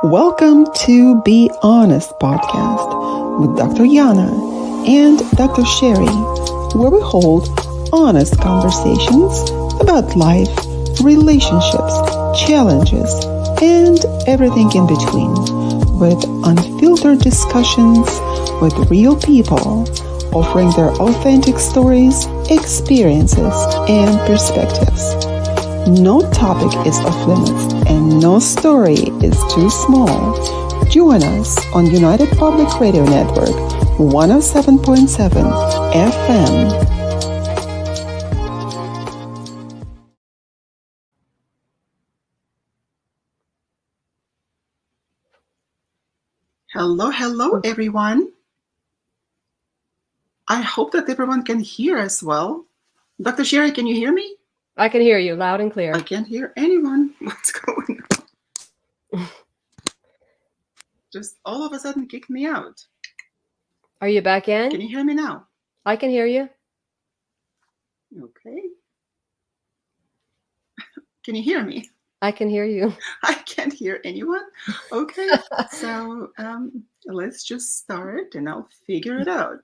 Welcome to Be Honest podcast with Dr. Yana and Dr. Sherry, where we hold honest conversations about life, relationships, challenges, and everything in between, with unfiltered discussions with real people, offering their authentic stories, experiences, and perspectives. No topic is off limits and no story is too small. Join us on United Public Radio Network 107.7 FM. Hello, everyone. I hope that everyone can hear us well. Dr. Sherry, can you hear me? I can hear you loud and clear. I can't hear anyone. What's going on? Just all of a sudden kicked me out. Are you back in? Can you hear me now? I can hear you. Okay. Can you hear me? I can hear you. I can't hear anyone. Okay. So let's just start and I'll figure it out.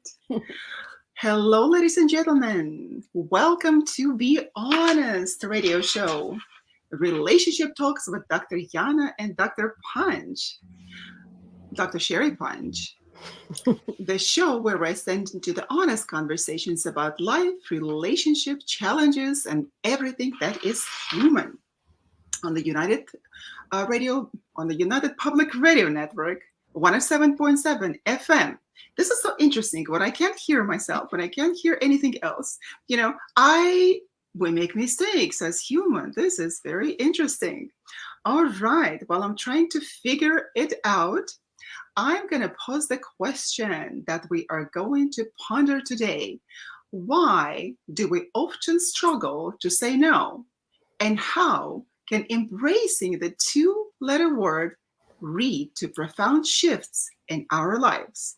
Hello, ladies and gentlemen. Welcome to Be Honest radio show. Relationship talks with Dr. Yana and Dr. Punch. Dr. Sherry Punch. The show where I send into the honest conversations about life, relationship, challenges, and everything that is human. On the United Public Radio Network, 107.7 FM. This is so interesting. When I can't hear myself, when I can't hear anything else, we make mistakes as human. This is very interesting. All right. While I'm trying to figure it out, I'm going to pose the question that we are going to ponder today. Why do we often struggle to say no? And how can embracing the two-letter word lead to profound shifts in our lives?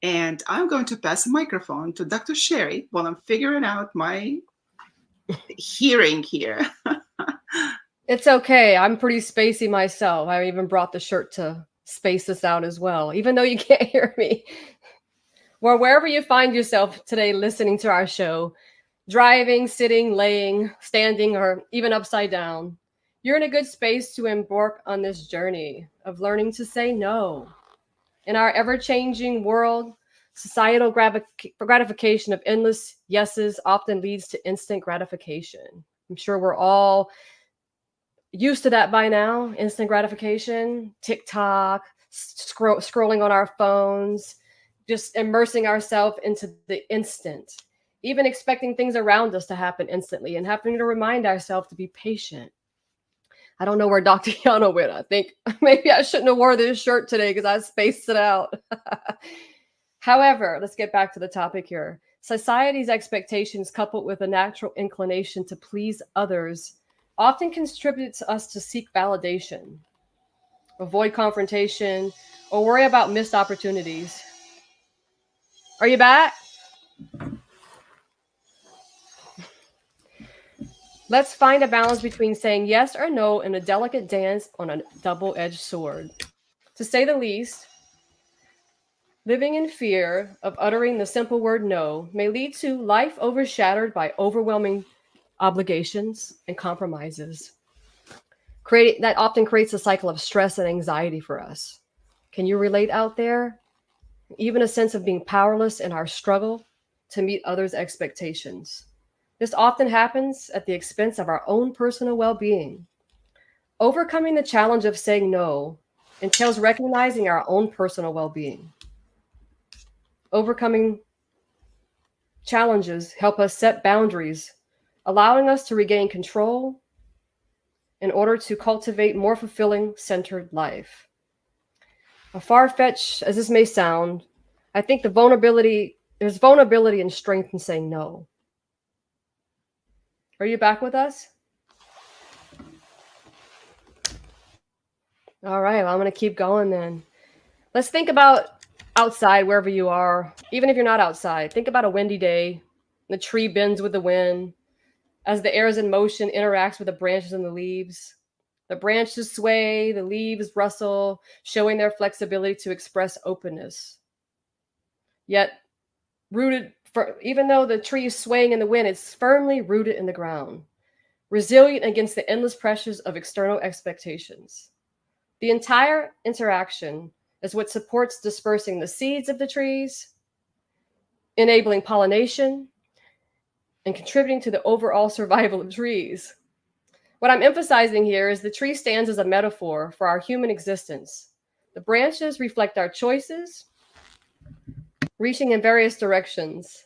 And I'm going to pass the microphone to Dr. Sherry while I'm figuring out my hearing here. It's okay. I'm pretty spacey myself. I even brought the shirt to space this out as well, even though you can't hear me. Well, wherever you find yourself today listening to our show, driving, sitting, laying, standing, or even upside down, you're in a good space to embark on this journey of learning to say no. In our ever-changing world, societal gratification of endless yeses often leads to instant gratification. I'm sure we're all used to that by now, instant gratification, TikTok, scrolling on our phones, just immersing ourselves into the instant, even expecting things around us to happen instantly and having to remind ourselves to be patient. I don't know where Dr. Yana went. I think maybe I shouldn't have wore this shirt today because I spaced it out. However, let's get back to the topic here. Society's expectations coupled with a natural inclination to please others often contributes us to seek validation, avoid confrontation, or worry about missed opportunities. Are you back? Let's find a balance between saying yes or no in a delicate dance on a double-edged sword. To say the least, living in fear of uttering the simple word no may lead to life overshadowed by overwhelming obligations and compromises. That often creates a cycle of stress and anxiety for us. Can you relate out there? Even a sense of being powerless in our struggle to meet others' expectations. This often happens at the expense of our own personal well-being. Overcoming the challenge of saying no entails recognizing our own personal well-being. Overcoming challenges help us set boundaries, allowing us to regain control in order to cultivate more fulfilling, centered life. As far-fetched as this may sound, I think there's vulnerability and strength in saying no. Are you back with us? All right, well, I'm going to keep going then. Let's think about outside, wherever you are. Even if you're not outside, think about a windy day. The tree bends with the wind. As the air is in motion, interacts with the branches and the leaves. The branches sway, the leaves rustle, showing their flexibility to express openness. Yet, even though the tree is swaying in the wind, it's firmly rooted in the ground, resilient against the endless pressures of external expectations. The entire interaction is what supports dispersing the seeds of the trees, enabling pollination, and contributing to the overall survival of trees. What I'm emphasizing here is the tree stands as a metaphor for our human existence. The branches reflect our choices, reaching in various directions.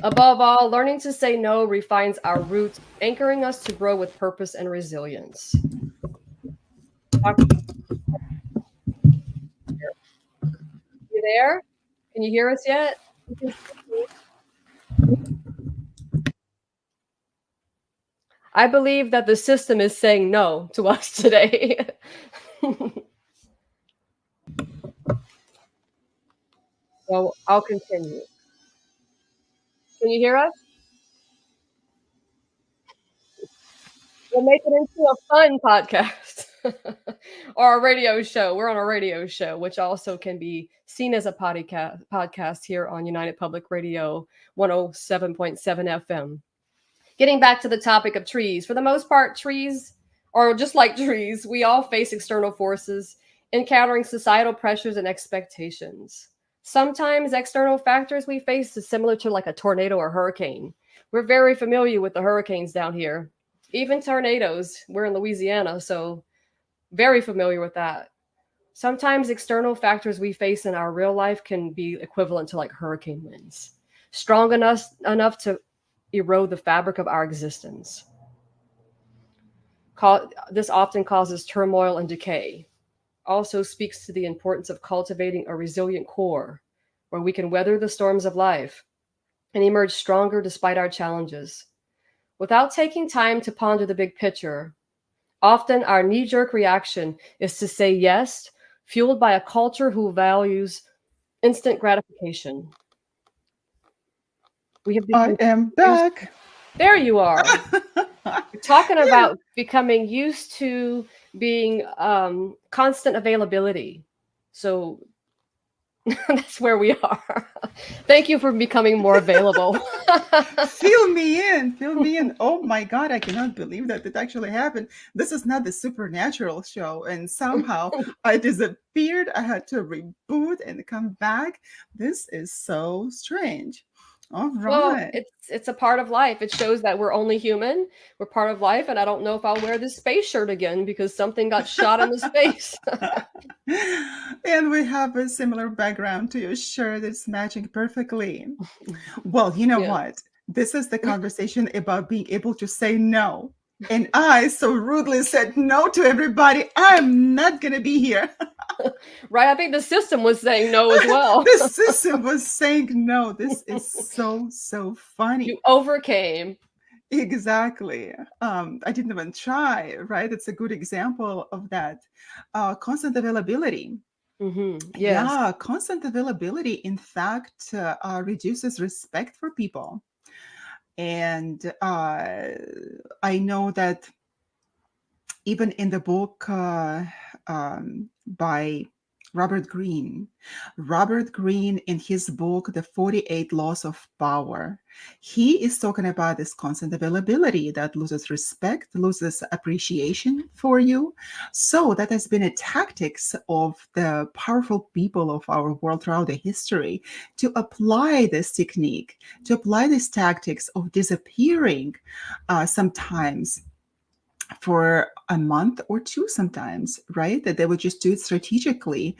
Above all, learning to say no refines our roots, anchoring us to grow with purpose and resilience. You there? Can you hear us yet? I believe that the system is saying no to us today. So I'll continue. Can you hear us? We'll make it into a fun podcast or a radio show. We're on a radio show, which also can be seen as a podcast here on United Public Radio 107.7 FM. Getting back to the topic of trees, for the most part, trees, or just like trees, we all face external forces, encountering societal pressures and expectations. Sometimes external factors we face is similar to like a tornado or hurricane. We're very familiar with the hurricanes down here, even tornadoes. We're in Louisiana, so very familiar with that. Sometimes external factors we face in our real life can be equivalent to like hurricane winds, strong enough to erode the fabric of our existence. This often causes turmoil and decay. Also speaks to the importance of cultivating a resilient core where we can weather the storms of life and emerge stronger despite our challenges. Without taking time to ponder the big picture, often our knee-jerk reaction is to say yes, fueled by a culture who values instant gratification. I am back. There you are. We're talking about becoming used to being constant availability. So that's where we are. Thank you for becoming more available. Fill me in. Fill me in. Oh my God, I cannot believe that it actually happened. This is not the supernatural show. And somehow I disappeared. I had to reboot and come back. This is so strange. All right. Well, it's a part of life. It shows that we're only human. We're part of life, and I don't know if I'll wear this space shirt again because something got shot into space. And we have a similar background to your shirt. It's matching perfectly. Well, you know what? This is the conversation about being able to say no. And I so rudely said no to everybody. I'm not going to be here. Right. I think the system was saying no as well. The system was saying no. This is so funny. You overcame. Exactly. I didn't even try, right? It's a good example of that. Constant availability. Mm-hmm. Yes. Yeah, constant availability, in fact, reduces respect for people. And I know that even in the book by Robert Greene in his book, The 48 Laws of Power, he is talking about this constant availability that loses respect, loses appreciation for you. So that has been a tactics of the powerful people of our world throughout the history to apply this technique, to apply these tactics of disappearing sometimes for a month or two sometimes, right? That they would just do it strategically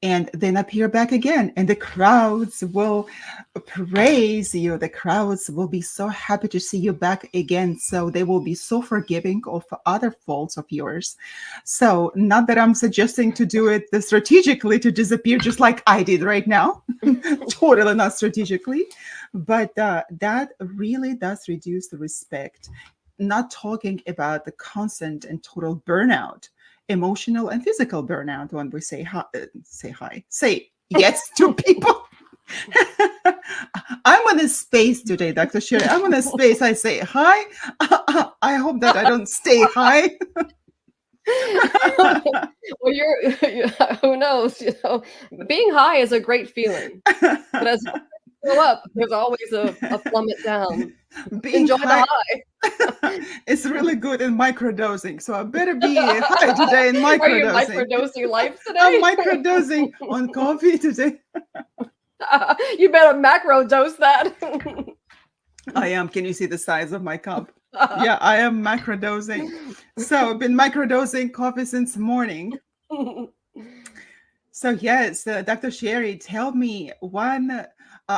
and then appear back again. And the crowds will praise you. The crowds will be so happy to see you back again. So they will be so forgiving of other faults of yours. So not that I'm suggesting to do it strategically to disappear just like I did right now. Totally not strategically. But that really does reduce the respect. Not talking about the constant and total burnout, emotional and physical burnout when we say yes to people. I'm on a space today, Dr. Sherry. I'm on a space. I say hi. I hope that I don't stay high. Well, who knows? Being high is a great feeling, but as you go up, there's always a plummet down. Being Enjoy the high high. is really good in microdosing. So I better be high today in Are you microdosing. microdosing life I'm today? microdosing on coffee today. You better macro dose that. I am. Can you see the size of my cup? Yeah, I am macrodosing. So I've been microdosing coffee since morning. So yes, Dr. Sherry, tell me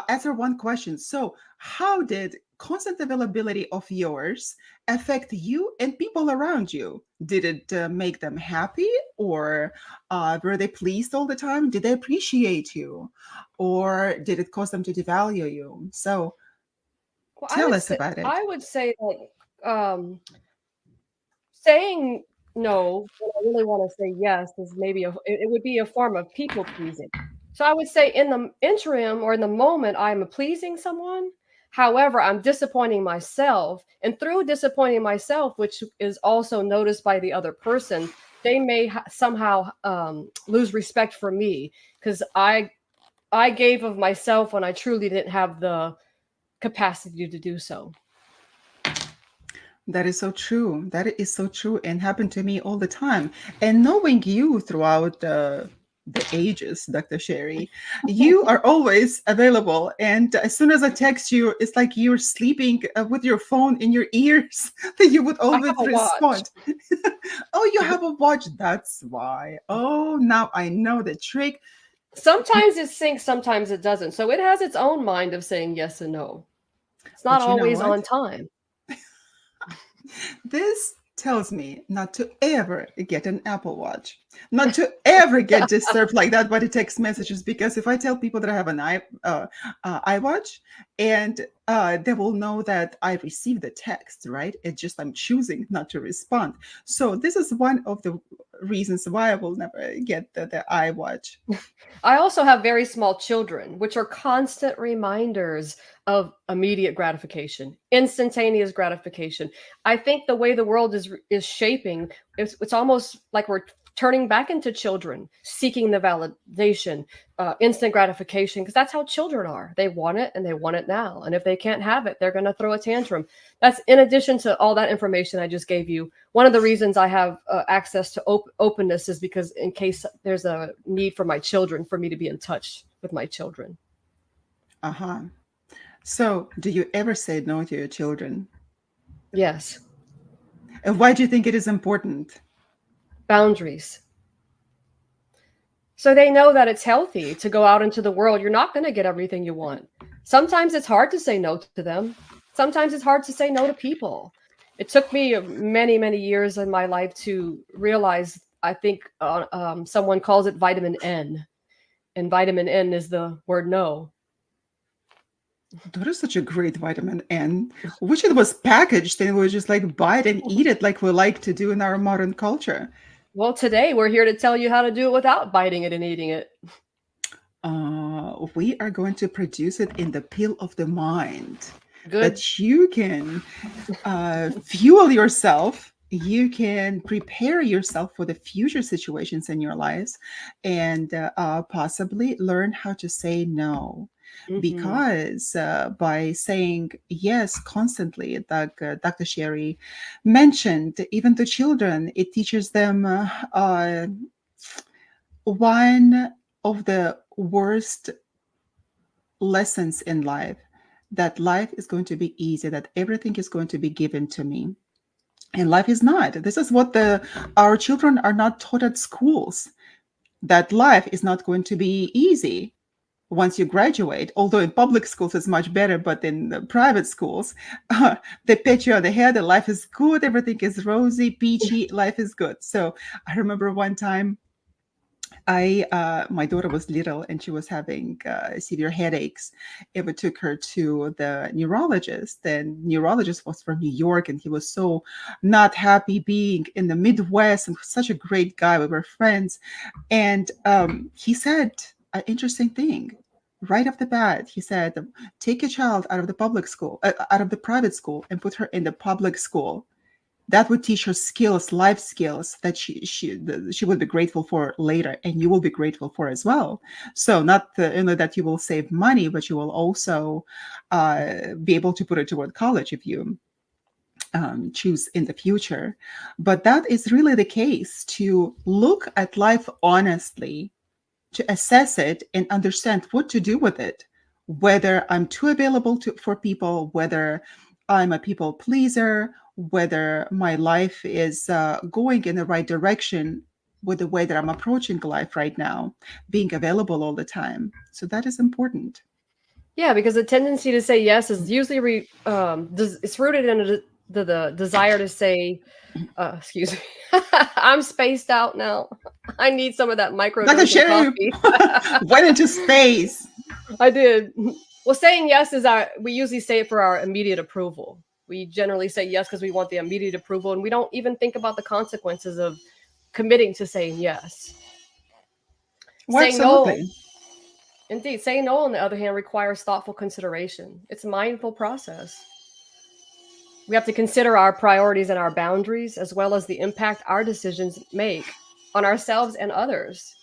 answer one question. So how did constant availability of yours affect you and people around you? Did it make them happy, or were they pleased all the time? Did they appreciate you, or did it cause them to devalue you? So Well, tell us about it. I would say that saying no when I really want to say yes is maybe it would be a form of people pleasing. So I would say in the interim or in the moment I'm pleasing someone. However, I'm disappointing myself, and through disappointing myself, which is also noticed by the other person, they may somehow lose respect for me because I gave of myself when I truly didn't have the capacity to do so. That is so true. That is so true and happened to me all the time. And knowing you throughout the ages, Dr. Sherry, you are always available. And as soon as I text you, it's like you're sleeping with your phone in your ears, that you would I have always a watch. respond. Oh, you have a watch. That's why. Oh, now I know the trick. Sometimes it syncs, sometimes it doesn't. So it has its own mind of saying yes and no. It's not But you know always what? on time. This tells me not to ever get an Apple Watch, not to ever get disturbed like that by the text messages. Because if I tell people that I have an iWatch, and they will know that I received the text, right? It's just I'm choosing not to respond. So this is one of the reasons why I will never get the iWatch. I also have very small children, which are constant reminders of immediate gratification, instantaneous gratification. I think the way the world is shaping, it's almost like we're turning back into children, seeking the validation, instant gratification, because that's how children are. They want it and they want it now. And if they can't have it, they're going to throw a tantrum. That's in addition to all that information I just gave you. One of the reasons I have access to openness is because in case there's a need for my children, for me to be in touch with my children. Uh-huh. So do you ever say no to your children? Yes. And why do you think it is important? Boundaries. So they know that it's healthy to go out into the world. You're not going to get everything you want. Sometimes it's hard to say no to them. Sometimes it's hard to say no to people. It took me many, many years in my life to realize, I think someone calls it vitamin N, and vitamin N is the word no. That is such a great vitamin N. Wish it was packaged and we would just like buy it and eat it like we like to do in our modern culture. Well, today we're here to tell you how to do it without biting it and eating it. We are going to produce it in the pill of the mind Good. that you can fuel yourself. You can prepare yourself for the future situations in your lives and possibly learn how to say no. Mm-hmm. Because by saying yes constantly, like Dr. Sherry mentioned, even to children, it teaches them one of the worst lessons in life, that life is going to be easy, that everything is going to be given to me. And life is not. This is what our children are not taught at schools, that life is not going to be easy once you graduate. Although in public schools it's much better, but in the private schools, they pat you on the head, and life is good, everything is rosy, peachy, life is good. So I remember one time my daughter was little and she was having severe headaches, and we took her to the neurologist. And neurologist was from New York, and he was so not happy being in the Midwest, and such a great guy. We were friends. And he said an interesting thing right off the bat. He said, take a child out of the public school, out of the private school, and put her in the public school. That would teach her skills, life skills that she would be grateful for later, and you will be grateful for as well. So not only that you will save money, but you will also be able to put it toward college if you choose in the future. But that is really the case, to look at life honestly, to assess it and understand what to do with it, whether I'm too available for people, whether I'm a people pleaser, whether my life is going in the right direction with the way that I'm approaching life right now, being available all the time. So that is important. Yeah, because the tendency to say yes is usually it's rooted in the desire to say, excuse me, I'm spaced out now. I need some of that Dr. microdosing Sherry coffee. went into space. I did. Well, saying yes is we usually say it for our immediate approval. We generally say yes because we want the immediate approval, and we don't even think about the consequences of committing to saying yes. Well, Saying no, absolutely. indeed, saying no, on the other hand, requires thoughtful consideration. It's a mindful process. We have to consider our priorities and our boundaries, as well as the impact our decisions make on ourselves and others.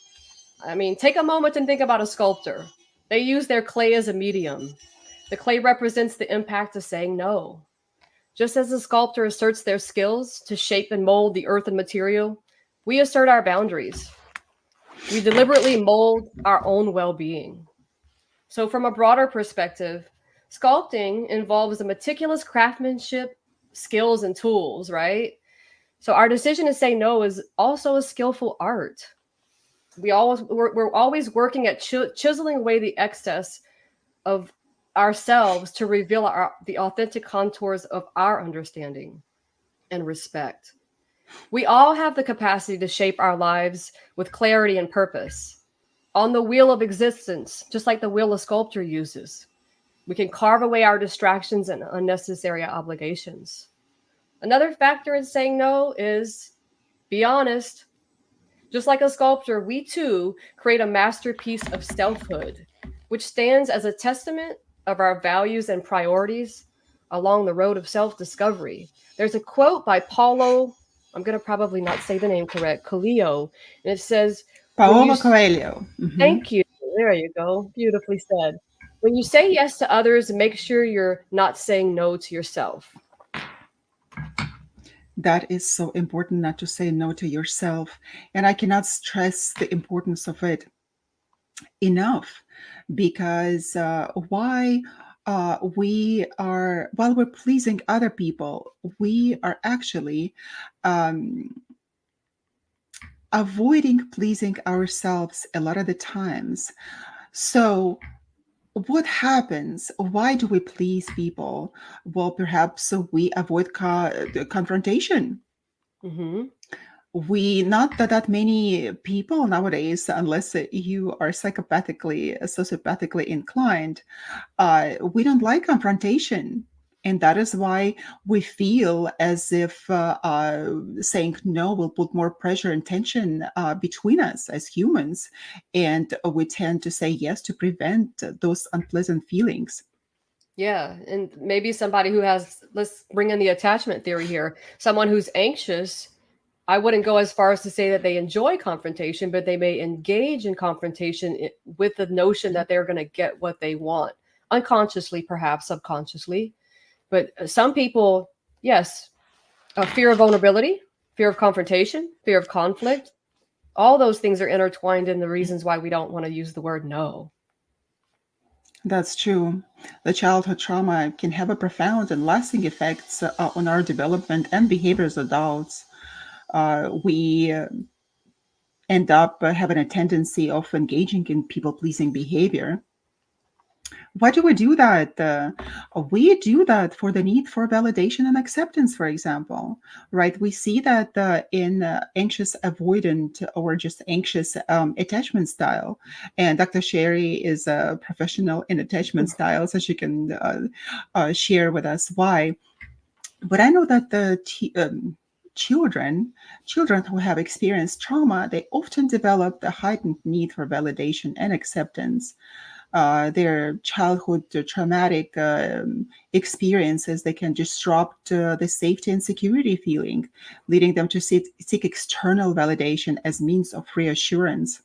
I mean, take a moment and think about a sculptor. They use their clay as a medium. The clay represents the impact of saying no. Just as the sculptor asserts their skills to shape and mold the earth and material, we assert our boundaries. We deliberately mold our own well being. So, from a broader perspective, sculpting involves the meticulous craftsmanship, skills, and tools, right? So, our decision to say no is also a skillful art. We're always working at chiseling away the excess of ourselves to reveal the authentic contours of our understanding and respect. We all have the capacity to shape our lives with clarity and purpose. On the wheel of existence, just like the wheel a sculptor uses, we can carve away our distractions and unnecessary obligations. Another factor in saying no is be honest. Just like a sculptor, we too create a masterpiece of selfhood, which stands as a testament of our values and priorities along the road of self discovery. There's a quote by Paulo, I'm going to probably not say the name correct, Coelho, and it says, when you, Paolo Coelho. Mhm. thank you, there you go, beautifully said. When you say yes to others, make sure you're not saying no to yourself. That is so important, not to say no to yourself. And I cannot stress the importance of it enough, because while we're pleasing other people, we are actually um, avoiding pleasing ourselves a lot of the times. So what happens? Why do we please people? Well, perhaps we avoid confrontation. Mm-hmm. We not that many people nowadays, unless you are sociopathically inclined, we don't like confrontation. And that is why we feel as if saying no will put more pressure and tension between us as humans. And we tend to say yes to prevent those unpleasant feelings. Yeah, and maybe somebody who has, let's bring in the attachment theory here. Someone who's anxious, I wouldn't go as far as to say that they enjoy confrontation, but they may engage in confrontation with the notion that they're going to get what they want, unconsciously, perhaps subconsciously. But some people, yes, a fear of vulnerability, fear of confrontation, fear of conflict, all those things are intertwined in the reasons why we don't want to use the word no. That's true. The childhood trauma can have a profound and lasting effects on our development and behavior as adults. We end up having a tendency of engaging in people pleasing behavior. Why do we do that? We do that for the need for validation and acceptance, for example, right? We see that in anxious avoidant or just anxious attachment style. And Dr. Sherry is a professional in attachment style, so she can share with us why. But I know that children who have experienced trauma, they often develop the heightened need for validation and acceptance. their childhood traumatic experiences, they can disrupt the safety and security feeling, leading them to seek external validation as means of reassurance.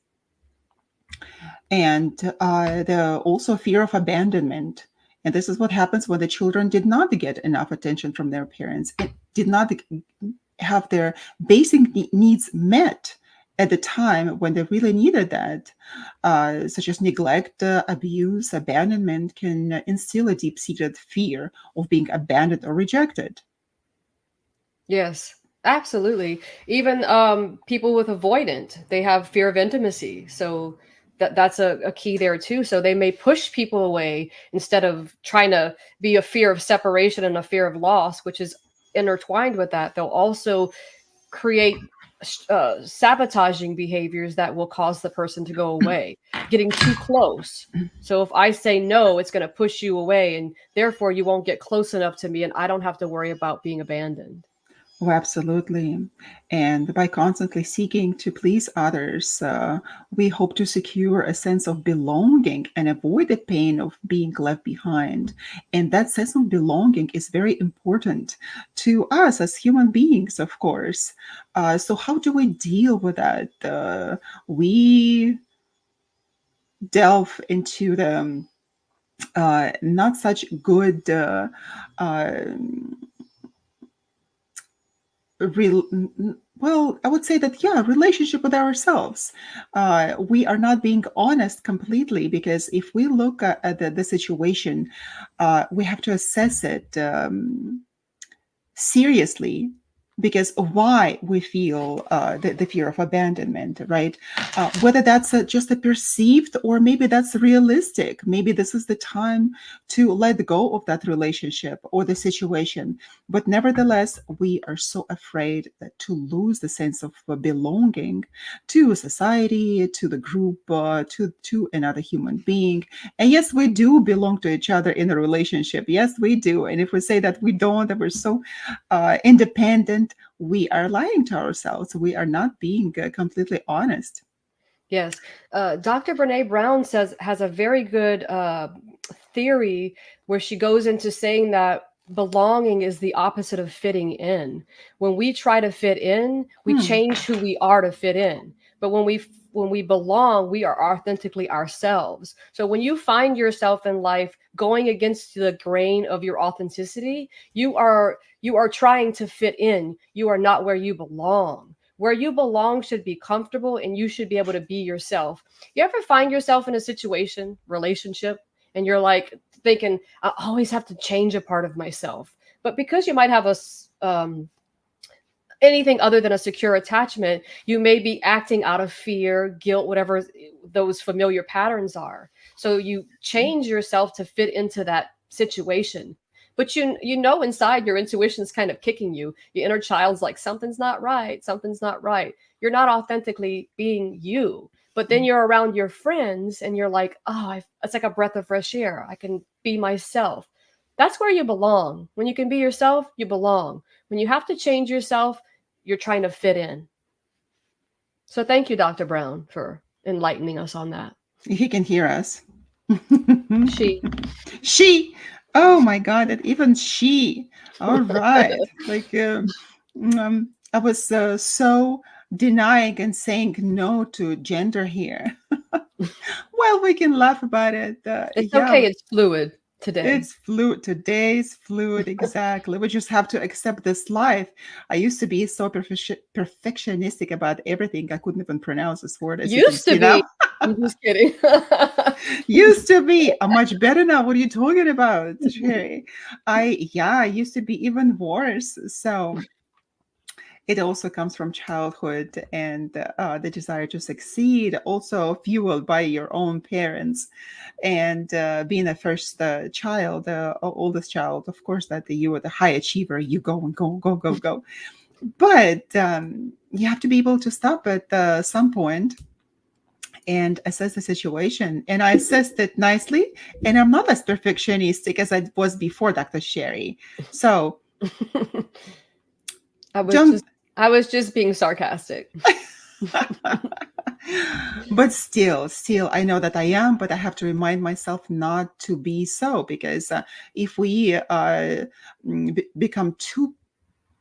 And the also fear of abandonment. And this is what happens when the children did not get enough attention from their parents. It did not have their basic needs met at the time when they really needed that, such as neglect, abuse, abandonment, can instill a deep seated fear of being abandoned or rejected. Yes, absolutely. Even people with avoidant, they have fear of intimacy. So that's a key there too. So they may push people away instead of trying to be a fear of separation and a fear of loss, which is intertwined with that. They'll also create sabotaging behaviors that will cause the person to go away, getting too close. So if I say no, it's going to push you away, and therefore you won't get close enough to me, and I don't have to worry about being abandoned. Oh, absolutely. And by constantly seeking to please others, we hope to secure a sense of belonging and avoid the pain of being left behind. And that sense of belonging is very important to us as human beings, of course. So, how do we deal with that? We delve into the not such good. Uh, real well, I would say that, yeah, relationship with ourselves. We are not being honest completely, because if we look at the situation, we have to assess it seriously, because why we feel the fear of abandonment, right? Whether that's just a perceived, or maybe that's realistic. Maybe this is the time to let go of that relationship or the situation. But nevertheless, we are so afraid to lose the sense of belonging to society, to the group, to another human being. And yes, we do belong to each other in a relationship. Yes, we do. And if we say that we don't, that we're so independent, we are lying to ourselves. We are not being completely honest. Yes. Dr. Brene Brown says has a very good theory where she goes into saying that belonging is the opposite of fitting in. When we try to fit in, we Hmm. change who we are to fit in. But when we belong, we are authentically ourselves. So when you find yourself in life going against the grain of your authenticity, you are trying to fit in. You are not where you belong. Where you belong should be comfortable, and you should be able to be yourself. You ever find yourself in a situation, relationship, and you're like thinking, I always have to change a part of myself. But because you might have anything other than a secure attachment, you may be acting out of fear, guilt, whatever those familiar patterns are. So you change yourself to fit into that situation. But you know inside your intuition's kind of kicking you. Your inner child's like, something's not right, something's not right. You're not authentically being you. But then you're around your friends and you're like, it's like a breath of fresh air. I can be myself. That's where you belong. When you can be yourself, you belong. When you have to change yourself, you're trying to fit in. So thank you, Dr. Brown, for enlightening us on that. He can hear us. She. She. Oh my God! And even she. All right. Like, I was so denying and saying no to gender here. Well, we can laugh about it. It's Yeah, okay. It's fluid today. it's fluid. Today's fluid, exactly. We just have to accept this life. I used to be so perfectionistic about everything. I couldn't even pronounce this word, as you can Used to see be. now. I'm just kidding. Used to be. I'm much better now. What are you talking about, Sherry? I used to be even worse. So it also comes from childhood and the desire to succeed, also fueled by your own parents. And being a first child, oldest child, of course, that you are the high achiever. You go and go, go, go, go. But you have to be able to stop at some point and assess the situation. And I assessed it nicely. And I'm not as perfectionistic as I was before, Dr. Sherry. So I was don't. just I was just being sarcastic. But still, I know that I am, but I have to remind myself not to be so, because if we become too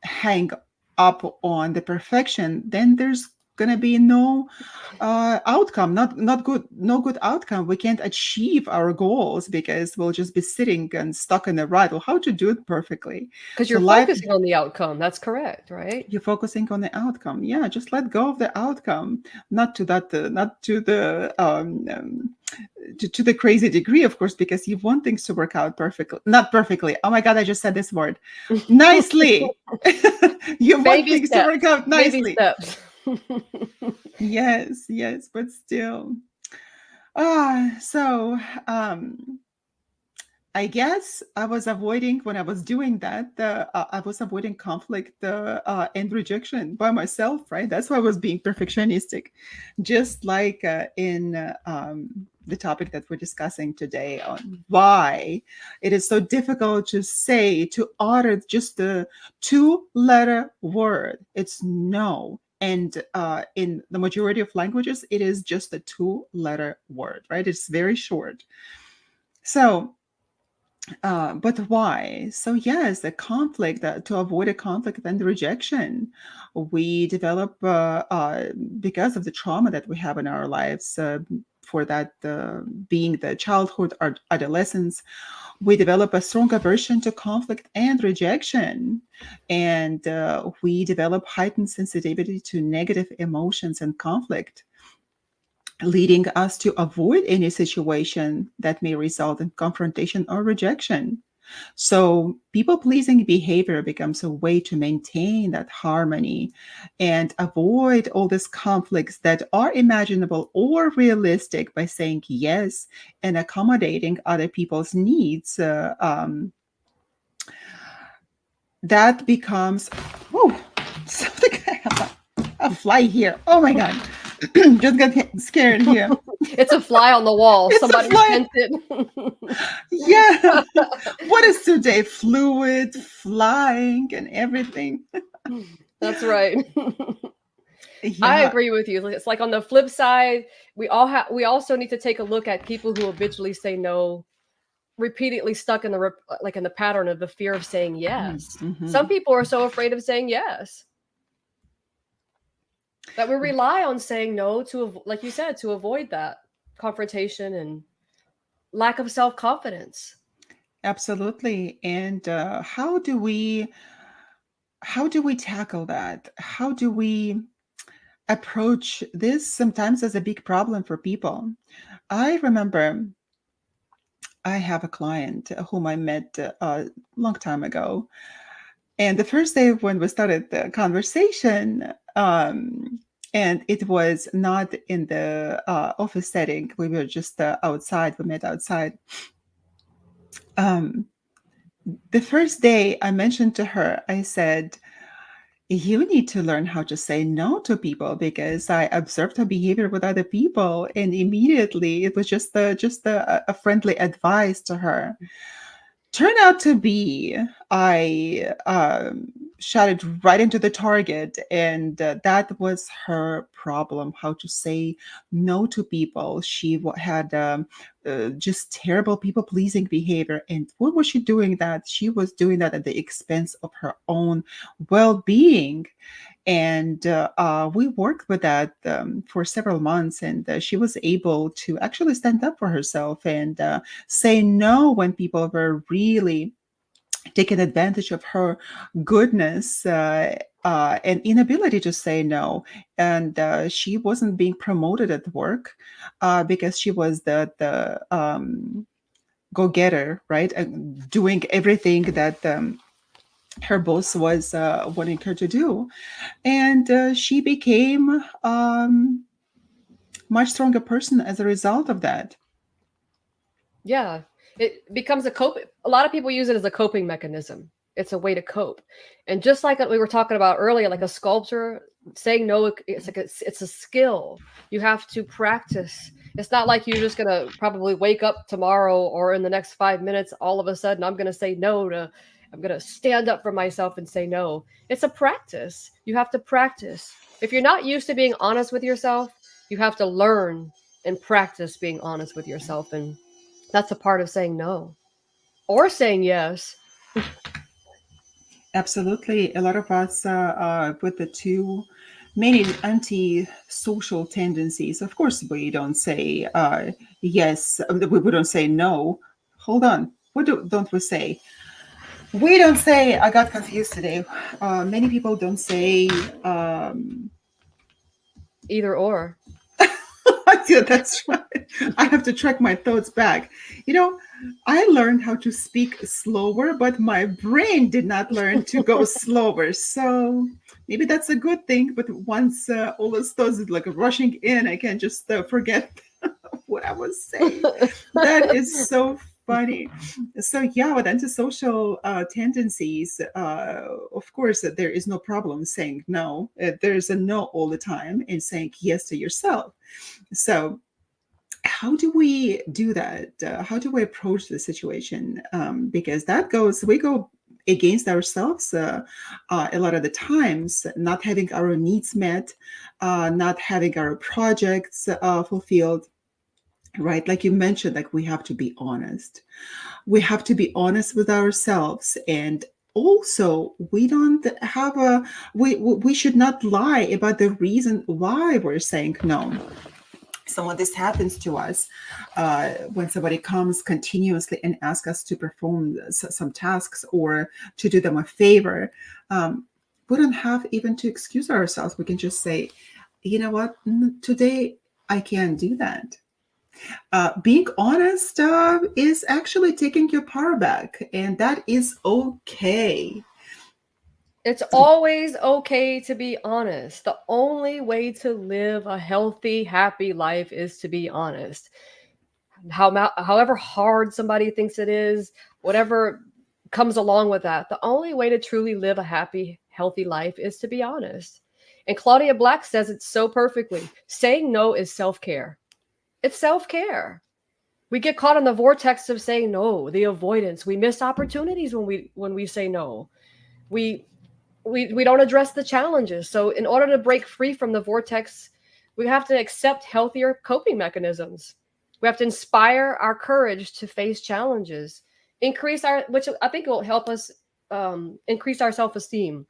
hang up on the perfection, then there's gonna be no outcome, not good, no good outcome. We can't achieve our goals because we'll just be sitting and stuck in the rut. Well, how to do it perfectly? Because So you're life, focusing on the outcome. That's correct, right? you're focusing on the outcome. Yeah, just let go of the outcome, not to that, not to the to the crazy degree, of course, because you want things to work out perfectly, not perfectly. Oh my God, I just said this word nicely. You want Baby things to steps. work out Baby nicely. steps. Yes, yes, but still. So I guess I was avoiding, when I was doing that, I was avoiding conflict and rejection by myself, right? That's why I was being perfectionistic. Just like in the topic that we're discussing today, on why it is so difficult to say, to utter just the two-letter word. It's no. And in the majority of languages, it is just a two-letter word, right? It's very short. So, but why? So yes, the conflict, to avoid a conflict and rejection, we develop because of the trauma that we have in our lives. For that, being the childhood or adolescence, we develop a strong aversion to conflict and rejection, and we develop heightened sensitivity to negative emotions and conflict, leading us to avoid any situation that may result in confrontation or rejection. So, people pleasing behavior becomes a way to maintain that harmony and avoid all these conflicts that are imaginable or realistic by saying yes and accommodating other people's needs. That becomes, oh, something, a fly here. Oh my God. Just got scared here. It's a fly on the wall. It's a Somebody fly. sent it. Yeah. What is today? Fluid, flying, and everything. That's right. I Yeah, agree with you. It's like on the flip side, we also need to take a look at people who habitually say no, repeatedly stuck in the like in the pattern of the fear of saying yes. Some mhm. people are so afraid of saying yes that we rely on saying no to, like you said, to avoid that confrontation and lack of self-confidence. Absolutely. And how do we tackle that? How do we approach this sometimes as a big problem for people? I remember I have a client whom I met a long time ago. And the first day when we started the conversation, and it was not in the office setting, we were just outside, we met outside. Um, the first day I mentioned to her, I said, you need to learn how to say no to people, because I observed her behavior with other people, and immediately it was just a friendly advice to her. Turned out to be, I shot it right into the target, and that was her problem: how to say no to people. She had just terrible people pleasing behavior, and what was she doing? That she was doing that at the expense of her own well-being. And we worked with that for several months, and she was able to actually stand up for herself and say no when people were really taking advantage of her goodness and inability to say no. And she wasn't being promoted at work because she was the go-getter, right? Doing everything that her boss was wanting her to do. And she became much stronger person as a result of that. Yeah, it becomes a cope. A lot of people use it as a coping mechanism. It's a way to cope, and just like we were talking about earlier, like a sculptor saying no, it's like it's a skill. You have to practice. It's not like you're just gonna probably wake up tomorrow or in the next 5 minutes. All of a sudden, I'm gonna say no to. I'm gonna stand up for myself and say no. It's a practice. You have to practice. If you're not used to being honest with yourself, You have to learn and practice being honest with yourself. And that's a part of saying no or saying yes. Absolutely. A lot of us with the two many anti-social tendencies. Of course, we don't say yes. We don't say no. Hold on. Don't we say? We don't say. I got confused today. Many people don't say. Either or. Yeah, that's right. I have to track my thoughts back. You know, I learned how to speak slower, but my brain did not learn to go slower. So maybe that's a good thing. But once all those thoughts is like rushing in, I can just forget what I was saying. That is so funny. So yeah, with antisocial tendencies, of course, there is no problem saying no. There's a no all the time and saying yes to yourself. So how do we do that? How do we approach the situation? Because we go against ourselves a lot of the times, not having our needs met, not having our projects fulfilled, right? Like you mentioned, like we have to be honest. We have to be honest with ourselves. And also, we don't have a, we should not lie about the reason why we're saying no. So when this happens to us, when somebody comes continuously and asks us to perform some tasks or to do them a favor, we don't have even to excuse ourselves. We can just say, you know what, today I can't do that. Being honest is actually taking your power back, and that is okay. It's always okay to be honest. The only way to live a healthy, happy life is to be honest. However hard somebody thinks it is, whatever comes along with that, the only way to truly live a happy, healthy life is to be honest. And Claudia Black says it so perfectly. Saying no is self-care. It's self-care. We get caught in the vortex of saying no, the avoidance. We miss opportunities when we say no. We we don't address the challenges. So in order to break free from the vortex, we have to accept healthier coping mechanisms. We have to inspire our courage to face challenges, increase our, which I think will help us increase our self-esteem,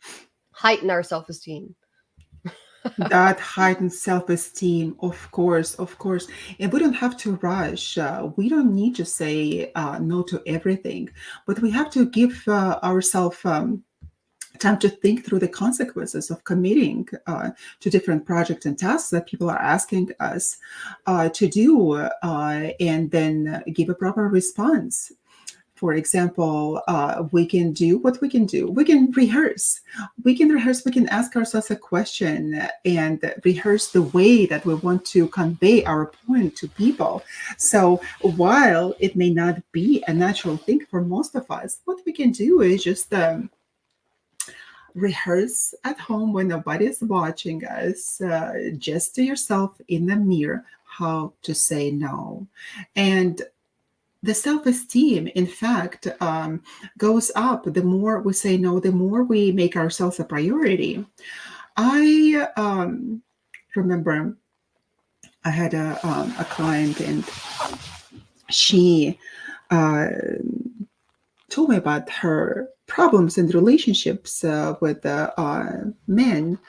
heighten our self-esteem. That heightened self-esteem, of course, of course. And we don't have to rush. We don't need to say no to everything, but we have to give ourselves time to think through the consequences of committing to different projects and tasks that people are asking us to do, and then give a proper response. For example, we can do what we can do. We can rehearse. We can rehearse. We can ask ourselves a question and rehearse the way that we want to convey our point to people. So while it may not be a natural thing for most of us, what we can do is just rehearse at home when nobody's watching us, just to yourself in the mirror, how to say no. And the self-esteem, in fact, goes up the more we say no, the more we make ourselves a priority. I remember I had a client, and she uh, told me about her problems in relationships with men.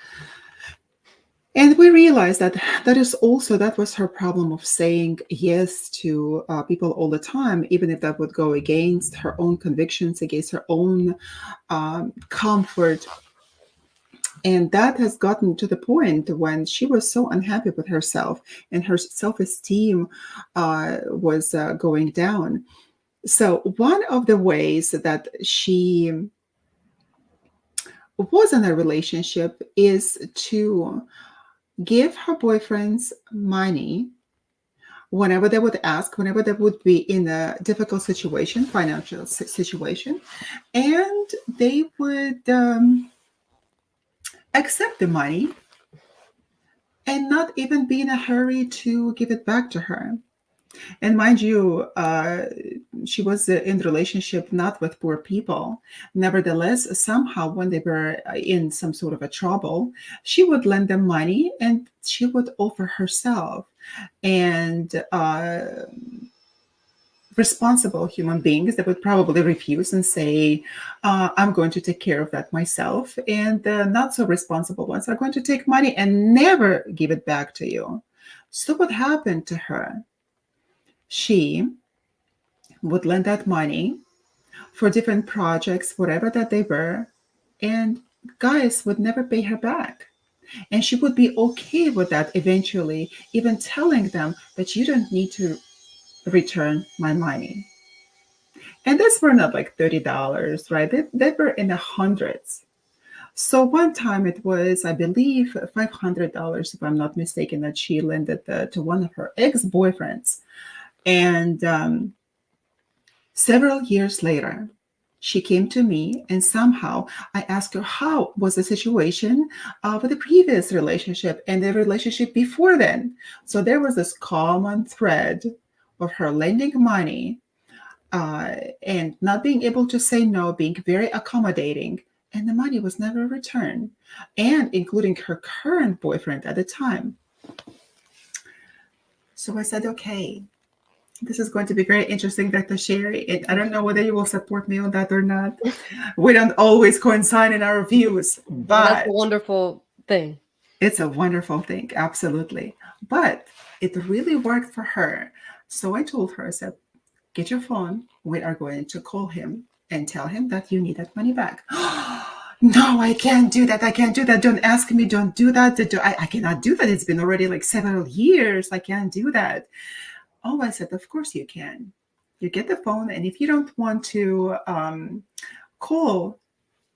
And we realized that that was her problem of saying yes to people all the time, even if that would go against her own convictions, against her own comfort. And that has gotten to the point when she was so unhappy with herself and her self-esteem was going down. So one of the ways that she was in a relationship is to give her boyfriends money whenever they would ask, whenever they would be in a difficult situation, financial situation, and they would accept the money and not even be in a hurry to give it back to her. And mind you, she was in relationship not with poor people. Nevertheless, somehow when they were in some sort of a trouble, she would lend them money and she would offer herself. And responsible human beings that would probably refuse and say, I'm going to take care of that myself. And the not so responsible ones are going to take money and never give it back to you. So, what happened to her? She would lend that money for different projects, whatever that they were, and guys would never pay her back. And she would be okay with that eventually, even telling them that you don't need to return my money. And these were not like $30, right? They were in the hundreds. So one time it was, I believe, $500, if I'm not mistaken, that she lended to one of her ex-boyfriends. And several years later, she came to me and somehow I asked her how was the situation with the previous relationship and the relationship before then. So there was this common thread of her lending money uh, and not being able to say no, being very accommodating, and the money was never returned, and including her current boyfriend at the time. So I said, okay, this is going to be very interesting, Dr. Sherry. And I don't know whether you will support me on that or not. We don't always coincide in our views, Well, that's but a wonderful thing. it's a wonderful thing, absolutely. But it really worked for her. So I told her, I said, get your phone. We are going to call him and tell him that you need that money back. No, I can't do that. I can't do that. Don't ask me. Don't do that. I cannot do that. It's been already like several years. I can't do that. Oh, I said, of course you can. You get the phone, and if you don't want to call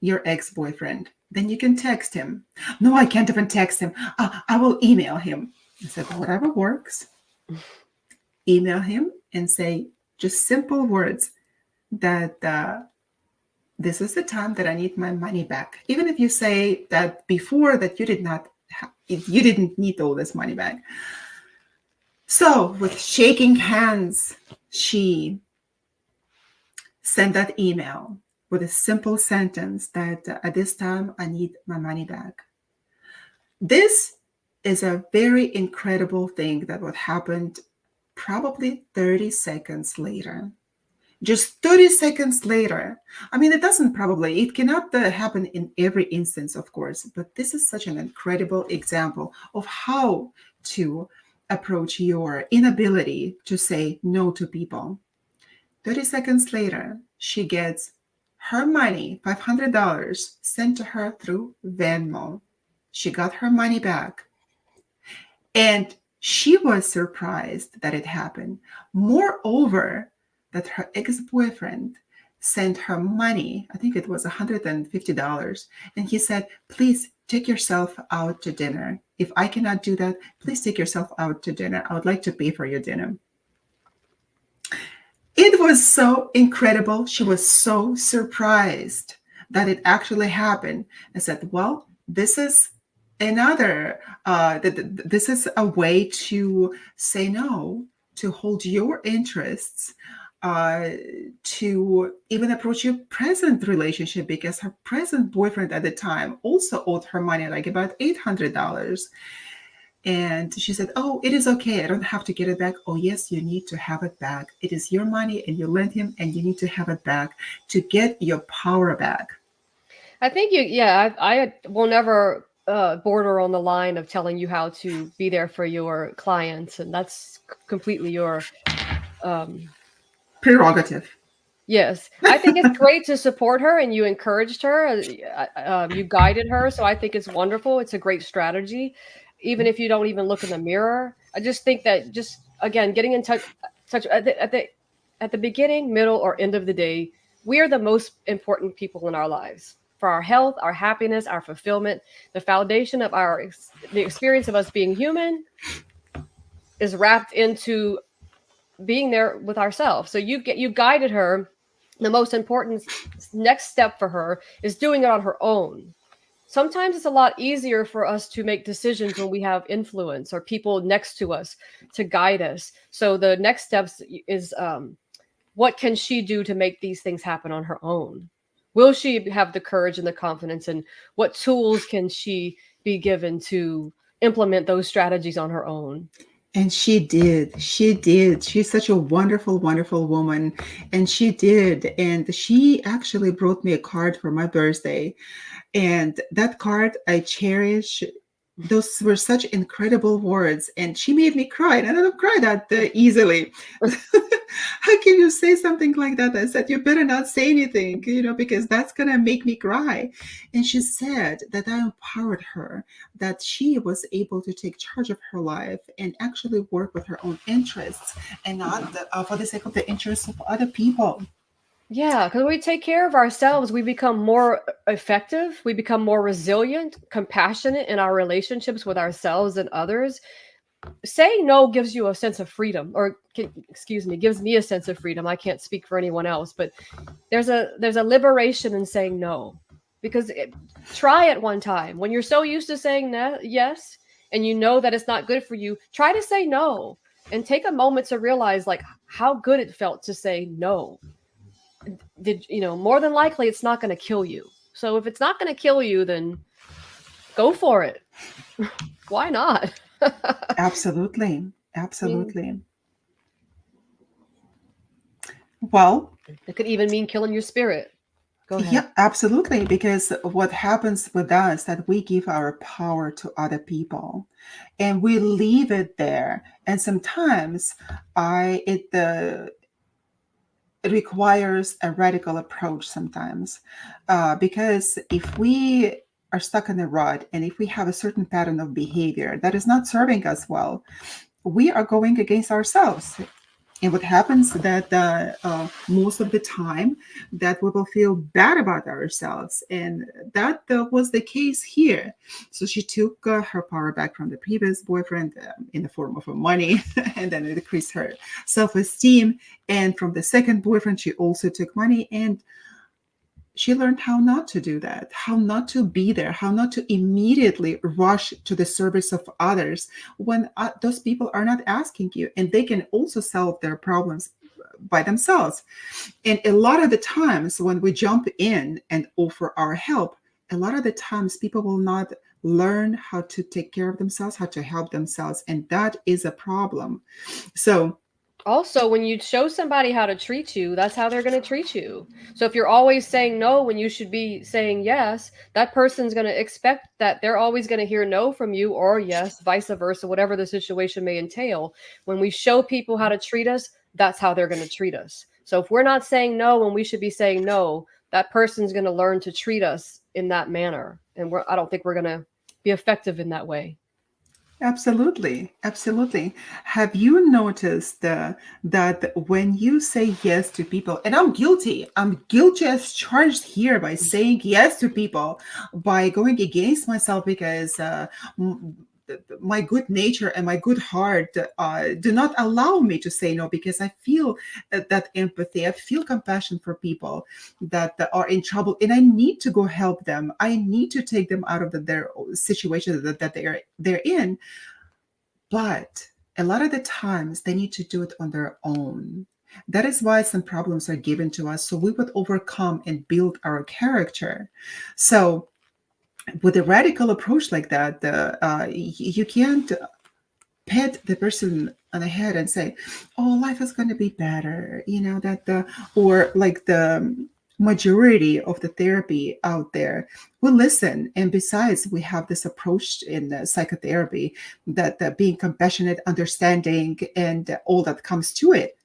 your ex-boyfriend, then you can text him. No, I can't even text him. I will email him. I said, whatever works. Email him and say just simple words that this is the time that I need my money back. Even if you say that before that you didn't need all this money back. So with shaking hands, she sent that email with a simple sentence that at this time I need my money back. This is a very incredible thing that would happen probably 30 seconds later. Just 30 seconds later. I mean, it cannot happen in every instance, of course, but this is such an incredible example of how to approach your inability to say no to people. 30 seconds later, she gets her money, $500, sent to her through Venmo. She got her money back. And she was surprised that it happened. Moreover, that her ex-boyfriend sent her money, I think it was $150, and he said, please take yourself out to dinner. If I cannot do that, please take yourself out to dinner. I would like to pay for your dinner. It was so incredible. She was so surprised that it actually happened. I said, well, this is this is a way to say no, to hold your interests, uh, to even approach your present relationship, because her present boyfriend at the time also owed her money, like about $800. And she said, oh, it is okay. I don't have to get it back. Oh, yes, you need to have it back. It is your money and you lent him and you need to have it back to get your power back. I think I will never border on the line of telling you how to be there for your clients, and that's completely your um, Prerogative. yes. I think it's great to support her, and you encouraged her, you guided her, so I think it's wonderful. It's a great strategy, even if you don't even look in the mirror. I just think that just again getting in touch at the beginning, middle, or end of the day, we are the most important people in our lives for our health, our happiness, our fulfillment. The foundation of the experience of us being human is wrapped into being there with ourselves. So you guided her. The most important next step for her is doing it on her own. sometimes it's a lot easier for us to make decisions when we have influence or people next to us to guide us. So the next steps is what can she do to make these things happen on her own? Will she have the courage and the confidence? And what tools can she be given to implement those strategies on her own? And she did. She did. She's such a wonderful, wonderful woman. And she did. And she actually brought me a card for my birthday. And that card I cherish. Those were such incredible words. And she made me cry. And I don't cry that easily. How can you say something like that? I said, you better not say anything, because that's going to make me cry. And she said that I empowered her, that she was able to take charge of her life and actually work with her own interests and not for the sake of the interests of other people. Yeah, because when we take care of ourselves, we become more effective, we become more resilient, compassionate in our relationships with ourselves and others. Saying no gives you a sense of freedom, or excuse me, gives me a sense of freedom. I can't speak for anyone else, but there's a liberation in saying no, because try it one time when you're so used to saying yes, and you know that it's not good for you. Try to say no, and take a moment to realize like how good it felt to say no. More than likely it's not going to kill you. So if it's not going to kill you, then go for it. Why not? Absolutely. I mean, Absolutely. Well, it could even mean killing your spirit. Go ahead. yeah, absolutely. Because what happens with us that we give our power to other people, and we leave it there. And sometimes it requires a radical approach sometimes, because if we are stuck in a rut and if we have a certain pattern of behavior that is not serving us well, we are going against ourselves. And what happens that most of the time that we will feel bad about ourselves, and that was the case here. So she took her power back from the previous boyfriend in the form of money, and then it decreased her self-esteem. And from the second boyfriend, she also took money, and she learned how not to do that, how not to be there, how not to immediately rush to the service of others when those people are not asking you, and they can also solve their problems by themselves. And a lot of the times when we jump in and offer our help, a lot of the times people will not learn how to take care of themselves, how to help themselves, and that is a problem. So Also, when you show somebody how to treat you, that's how they're going to treat you. So if you're always saying no when you should be saying yes, that person's going to expect that they're always going to hear no from you, or yes, vice versa, whatever the situation may entail. When we show people how to treat us, that's how they're going to treat us. So if we're not saying no when we should be saying no, that person's going to learn to treat us in that manner. And I don't think we're going to be effective in that way. absolutely, absolutely. Have you noticed that when you say yes to people, and I'm guilty as charged here by saying yes to people, by going against myself because my good nature and my good heart do not allow me to say no, because I feel that empathy, I feel compassion for people that are in trouble, and I need to go help them. I need to take them out of their situation that they're in. But a lot of the times they need to do it on their own. That is why some problems are given to us, so we would overcome and build our character. So with a radical approach like that, you can't pat the person on the head and say, "Oh, life is going to be better," that or like the majority of the therapy out there will listen. And besides, we have this approach in psychotherapy that being compassionate, understanding, and all that comes to it,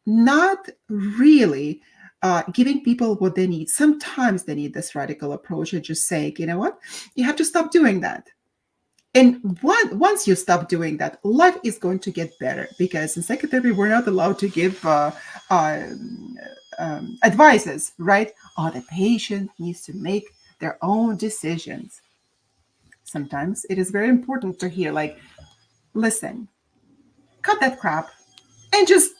not really giving people what they need. Sometimes they need this radical approach and just saying, you know what, you have to stop doing that. And once you stop doing that, life is going to get better, because in psychotherapy, we're not allowed to give advices, right? Oh, the patient needs to make their own decisions. Sometimes it is very important to hear, like, listen, cut that crap and just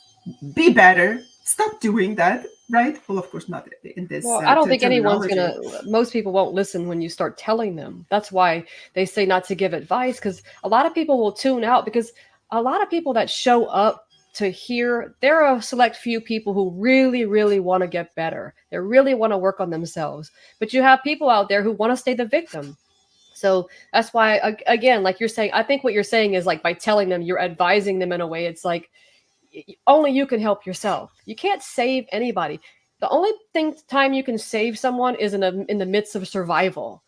be better. stop doing that, right? Well, of course, not in this Well, I don't think anyone's terminology. gonna, most people won't listen when you start telling them. That's why they say not to give advice, because a lot of people will tune out because a lot of people that show up to hear, there are a select few people who really, really want to get better. They really want to work on themselves. But you have people out there who want to stay the victim. So that's why, again, like you're saying, I think what you're saying is like by telling them, you're advising them in a way. It's like only you can help yourself. You can't save anybody. The only time you can save someone is in the midst of survival.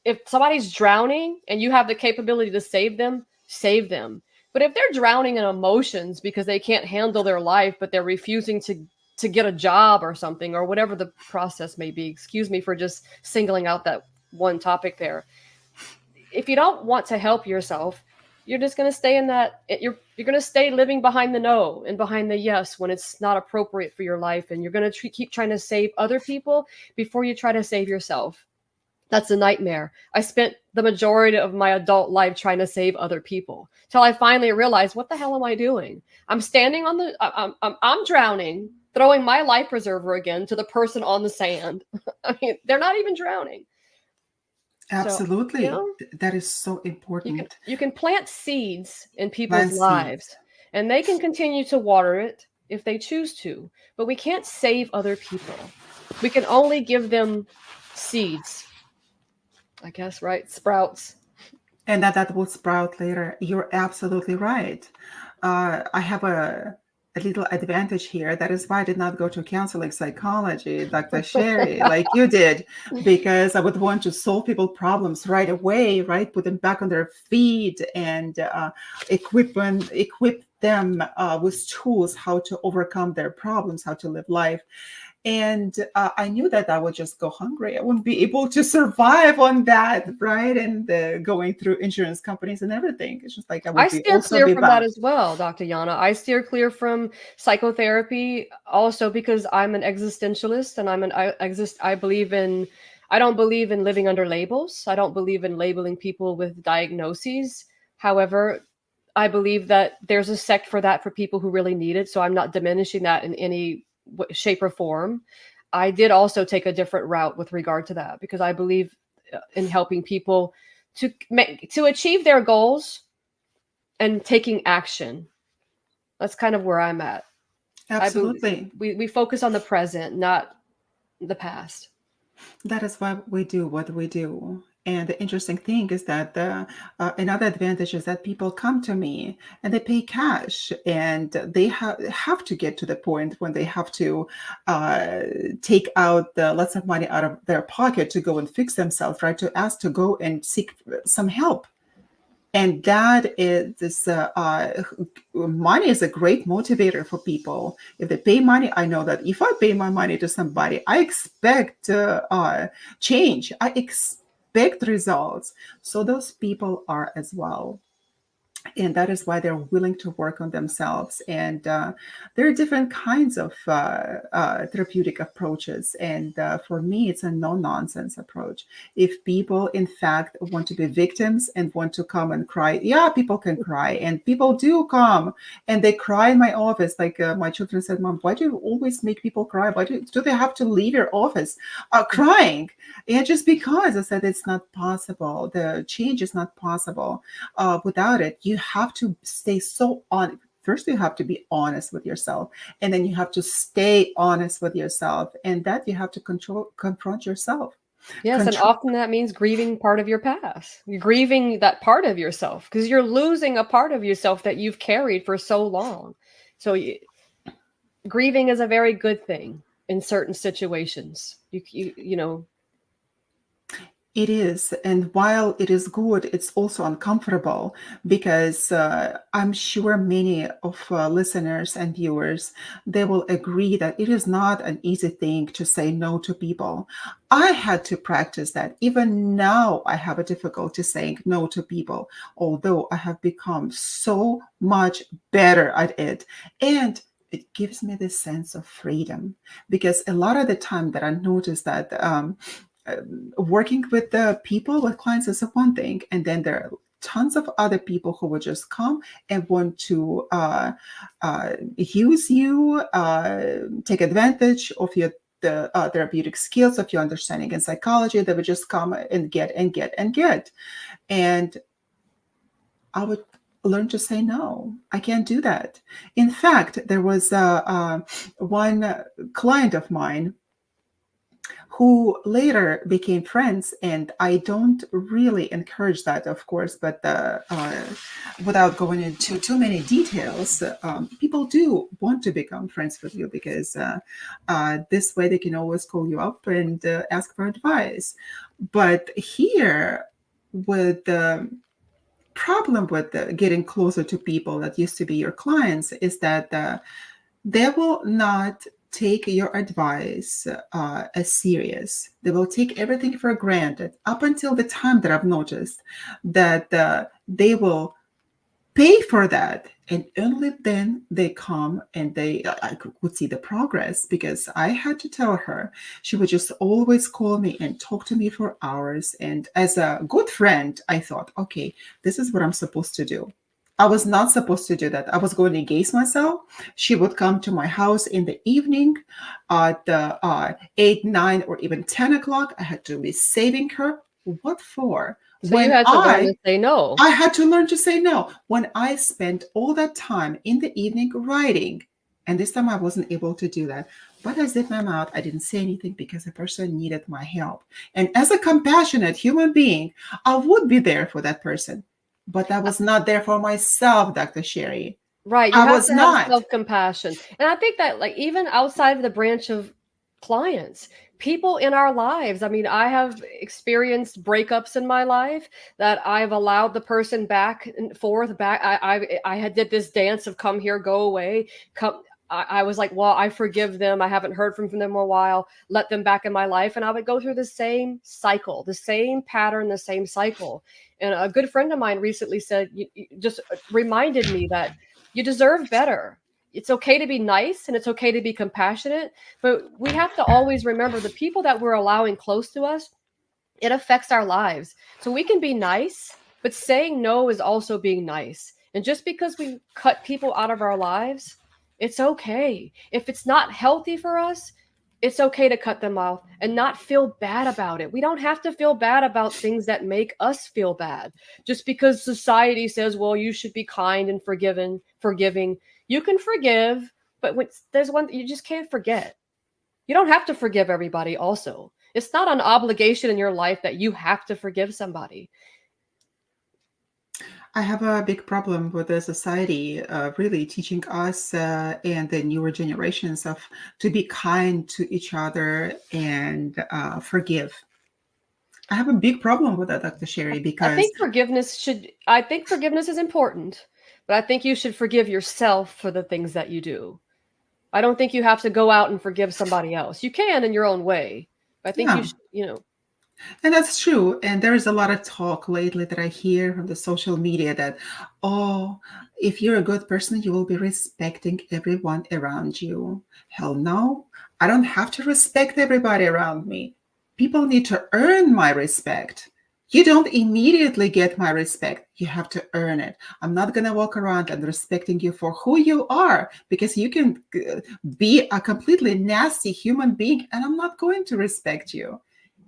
If somebody's drowning and you have the capability to save them, save them. But if they're drowning in emotions because they can't handle their life, but they're refusing to get a job or something or whatever the process may be, excuse me for just singling out that one topic there. If you don't want to help yourself, you're just going to stay in that, you're going to stay living behind the no and behind the yes when it's not appropriate for your life, and you're going to keep trying to save other people before you try to save yourself. That's a nightmare. I spent the majority of my adult life trying to save other people till I finally realized, what the hell am I doing? I'm standing on the, I'm drowning, throwing my life preserver again to the person on the sand. I mean, they're not even drowning. So, you Absolutely. know, That is so you can important. you can plant seeds in people's Plant seeds. lives, and they can continue to water it if they choose to, but we can't save other people. We can only give them seeds, I guess, right? Sprouts. And that will sprout later. You're absolutely right. I have a little advantage here. That is why I did not go to counseling psychology, Dr. Sherry, like you did, because I would want to solve people problems right away, right? Put them back on their feet and equip them with tools how to overcome their problems, how to live life. And I knew that I would just go hungry. I wouldn't be able to survive on that, right? And going through insurance companies and everything. It's just like I I would be steer also clear be from that bound. as well, Dr. Yana. I steer clear from psychotherapy also because I'm an existentialist and I believe in, I don't believe in living under labels. I don't believe in labeling people with diagnoses. However, I believe that there's a sect for that for people who really need it. So I'm not diminishing that in any shape or form. I did also take a different route with regard to that because I believe in helping people to achieve their goals and taking action. That's kind of where I'm at. I believe Absolutely. we focus on the present, not the past. That is why we do what we do. And the interesting thing is that another advantage is that people come to me and they pay cash, and they have to get to the point when they have to uh, take out the lots of money out of their pocket to go and fix themselves, right? To ask to go and seek some help. And that is this money is a great motivator for people. If they pay money, I know that if I pay my money to somebody, I expect change. I expect results. So those people are as well, and that is why they're willing to work on themselves. And there are different kinds of therapeutic approaches, and for me it's a no nonsense approach. If people in fact want to be victims and want to come and cry, yeah, people can cry, and people do come and they cry in my office. Like my children said, Mom, why do you always make people cry? Why do they have to leave your office crying? And just because I said it's not possible, the change is not possible without it. You have to stay so on. First, you have to be honest with yourself, and then you have to stay honest with yourself, and that you have to confront yourself. Yes, and Control. often that means grieving part of your past. You're grieving that part of yourself because you're losing a part of yourself that you've carried for so long. So grieving is a very good thing in certain situations. You know, It is. And while it is good, it's also uncomfortable because I'm sure many of listeners and viewers, they will agree that it is not an easy thing to say no to people. I had to practice that. Even now, I have a difficulty saying no to people, although I have become so much better at it. And it gives me this sense of freedom because a lot of the time that I notice that working with the people, with clients is one thing, and then there are tons of other people who would just come and want to use you, take advantage of your the therapeutic skills of your understanding in psychology. They would just come and get and get and get. And I would learn to say no. I can't do that. In fact, there was one client of mine who later became friends, and I don't really encourage that, of course, but without going into too many details, people do want to become friends with you because this way they can always call you up and ask for advice. But here, with the problem with getting closer to people that used to be your clients is that they will not take your advice as serious. They will take everything for granted up until the time that I've noticed that they will pay for that, and only then they come and I could see the progress, because I had to tell her. She would just always call me and talk to me for hours, and as a good friend I thought, okay, this is what I'm supposed to do. I was not supposed to do that. I was going to engage myself. She would come to my house in the evening at 8, 9, or even 10 o'clock. I had to be saving her. What for? So you When had to learn to say no. I had to learn to say no. When I spent all that time in the evening writing, and this time I wasn't able to do that, but I zipped my mouth. I didn't say anything because the person needed my help. And as a compassionate human being, I would be there for that person. But I was not there for myself, Dr. Sherry. Right. You I have was to have not. self-compassion. And I think that, like, even outside of the branch of clients, people in our lives, I mean, I have experienced breakups in my life that I've allowed the person back and forth back. I had did this dance of come here, go away, come. I was like, well, I forgive them. I haven't heard from them in a while. Let them back in my life. And I would go through the same cycle, the same pattern, the same cycle. And a good friend of mine recently said, you just reminded me that you deserve better. It's okay to be nice and it's okay to be compassionate, but we have to always remember the people that we're allowing close to us, it affects our lives. So we can be nice, but saying no is also being nice. And just because we cut people out of our lives, it's okay. If it's not healthy for us, it's okay to cut them off and not feel bad about it. We don't have to feel bad about things that make us feel bad. Just because society says, well, you should be kind and forgiving. You can forgive, but when there's one you just can't forget. You don't have to forgive everybody also. It's not an obligation in your life that you have to forgive somebody. I have a big problem with the society really teaching us and the newer generations of to be kind to each other and forgive. I have a big problem with that, Dr. Sherry, I because think forgiveness is important, but I think you should forgive yourself for the things that you do. I don't think you have to go out and forgive somebody else. You can in your own way. But I think you yeah, should, you know, and that's true. And there is a lot of talk lately that I hear from the social media that, oh, if you're a good person, you will be respecting everyone around you. Hell no, I don't have to respect everybody around me. People need to earn my respect. You don't immediately get my respect. You have to earn it. I'm not going to walk around and respecting you for who you are, because you can be a completely nasty human being and I'm not going to respect you.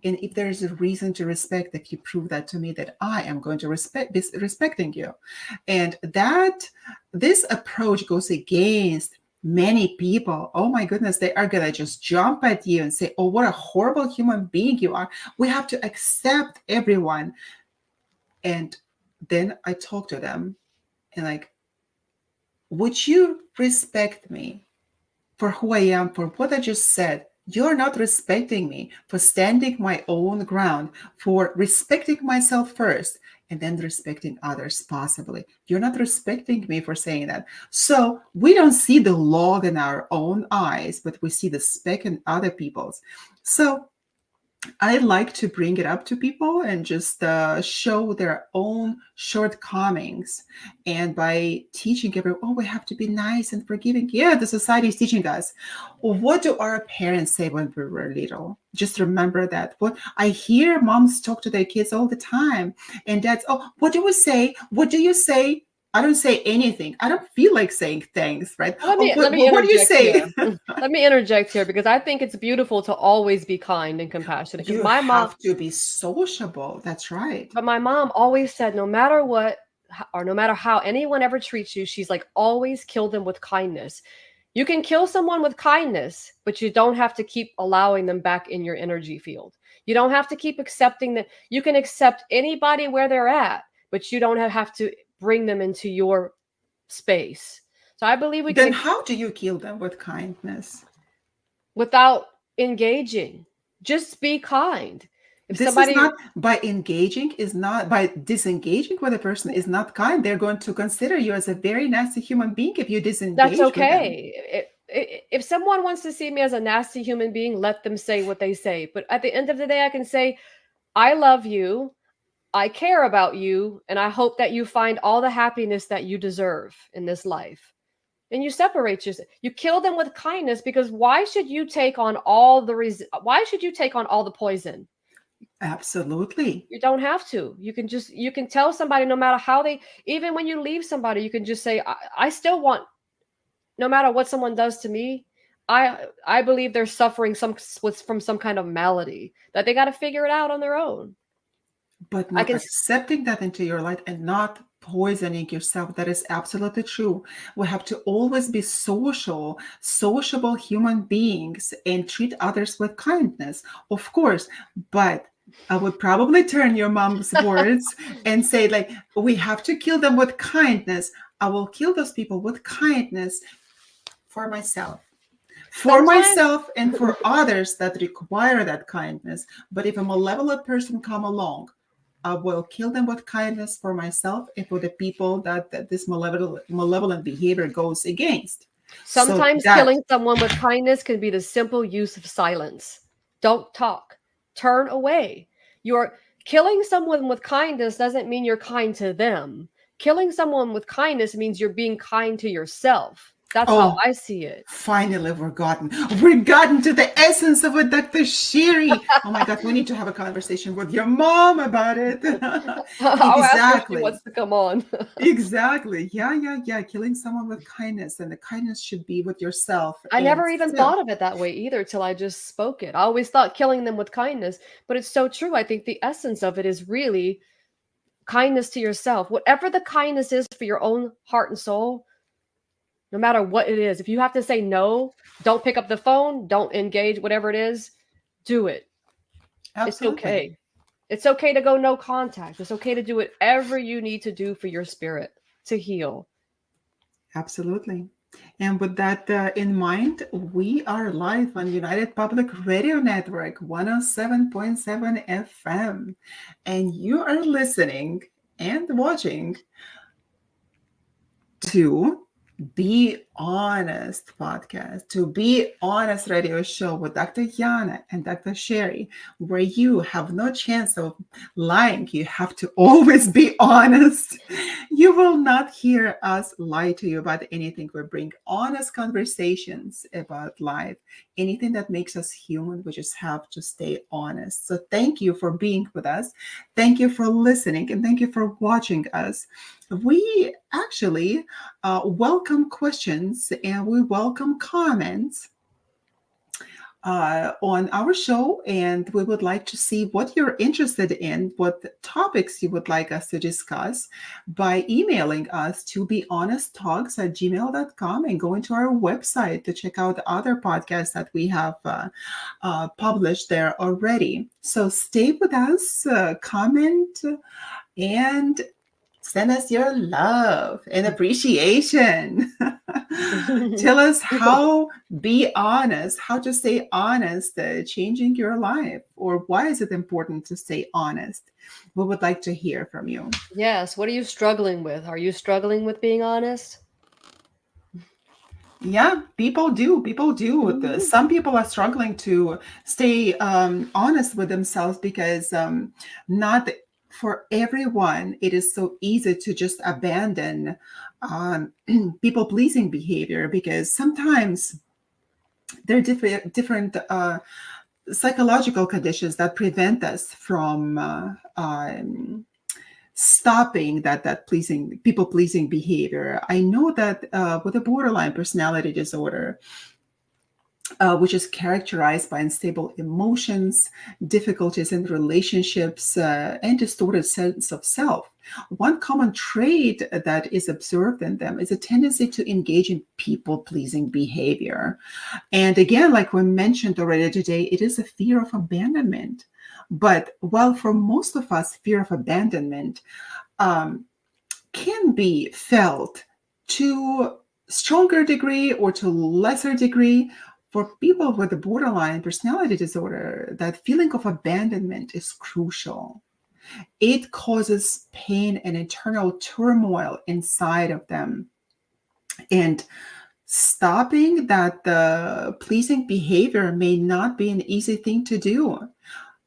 And if there is a reason to respect, if you prove that to me, that I am going to be respecting you. And that this approach goes against many people. Oh my goodness, they are gonna just jump at you and say, oh, what a horrible human being you are. We have to accept everyone. And then I talk to them and like, would you respect me for who I am, for what I just said? You're not respecting me for standing my own ground, for respecting myself first, and then respecting others possibly. You're not respecting me for saying that. So we don't see the log in our own eyes, but we see the speck in other people's. So I like to bring it up to people and just show their own shortcomings. And by teaching everyone, oh, we have to be nice and forgiving. Yeah, the society is teaching us. Well, what do our parents say when we were little? Just remember that. What I hear moms talk to their kids all the time, and dads, oh, what do we say? What do you say? I don't say anything. I don't feel like saying things, right? Let Oh, me let me what do you interject say? here. Let me interject here because I think it's beautiful to always be kind and compassionate. Because You have to be sociable. That's right. my mom always said, no matter what or no matter how anyone ever treats you, she's like, always kill them with kindness. You can kill someone with kindness, but you don't have to keep allowing them back in your energy field. You don't have to keep accepting that. You can accept anybody where they're at, but you don't have to bring them into your space. So I believe we Then can how do you kill them with kindness? without engaging. Just be kind. If This is somebody, not by engaging, is not by disengaging with a person is not kind. They're going to consider you as a very nasty human being if you that's disengage with them. okay. If someone wants to see me as a nasty human being, let them say what they say. But at the end of the day, I can say, I love you. I care about you. And I hope that you find all the happiness that you deserve in this life. And you separate yourself. You kill them with kindness because why should you take on all the why should you take on all the poison? Absolutely. You don't have to. You can tell somebody no matter how they, even when you leave somebody, you can just say, I still want, no matter what someone does to me, I believe they're suffering from some kind of malady that they got to figure it out on their own. But I not can accepting that into your life and not poisoning yourself. That is absolutely true. We have to always be sociable human beings and treat others with kindness, of course. But I would probably turn your mom's words and say, like, we have to kill them with kindness. I will kill those people with kindness for myself. For sometimes myself and for others that require that kindness. But if a malevolent person come along, I will kill them with kindness for myself and for the people that this malevolent behavior goes against. So sometimes that, killing someone with kindness can be the simple use of silence. Don't talk. Turn away. You're killing someone with kindness doesn't mean you're kind to them. Killing someone with kindness means you're being kind to yourself. That's how oh, I see it. finally we're gotten to the essence of it, Dr. Shiri. Oh my God, we need to have a conversation with your mom about it. I'll ask her if she Exactly. wants to come on. Exactly. Yeah, yeah, yeah. Killing someone with kindness, and the kindness should be with yourself. I And never even still, thought of it that way either till I just spoke it. I always thought killing them with kindness, but it's so true. I think the essence of it is really kindness to yourself. Whatever the kindness is for your own heart and soul, no matter what it is. If you have to say no, don't pick up the phone, don't engage, whatever it is, do it. It's absolutely. okay. It's okay to go no contact. It's okay to do whatever you need to do for your spirit to heal. Absolutely. And with that in mind, we are live on United Public Radio Network 107.7 FM. And you are listening and watching to Be Honest podcast, to Be Honest radio show with Dr. Yana and Dr. Sherry, where you have no chance of lying. You have to always be honest. You will not hear us lie to you about anything. We bring honest conversations about life, anything that makes us human. We just have to stay honest. So thank you for being with us. Thank you for listening, and thank you for watching us. We actually welcome questions and we welcome comments on our show, and we would like to see what you're interested in, what topics you would like us to discuss by emailing us to behonesttalks@gmail.com and go into our website to check out other podcasts that we have published there already. So stay with us, comment, and send us your love and appreciation. Tell us how how to stay honest, changing your life, or why is it important to stay honest? We would like to hear from you. Yes. What are you struggling with? Are you struggling with being honest? Yeah, people do. People do with this. Mhm. Some people are struggling to stay honest with themselves because not for everyone it is so easy to just abandon um, people pleasing behavior, because sometimes there are different psychological conditions that prevent us from stopping that pleasing people pleasing behavior. I know that with a borderline personality disorder, which is characterized by unstable emotions, difficulties in relationships, and distorted sense of self. One common trait that is observed in them is a tendency to engage in people pleasing behavior. And again, like we mentioned already today, it is a fear of abandonment. But while for most of us, fear of abandonment um, can be felt to stronger degree or to lesser degree, for people with a borderline personality disorder, that feeling of abandonment is crucial. It causes pain and internal turmoil inside of them. And stopping that the pleasing behavior may not be an easy thing to do.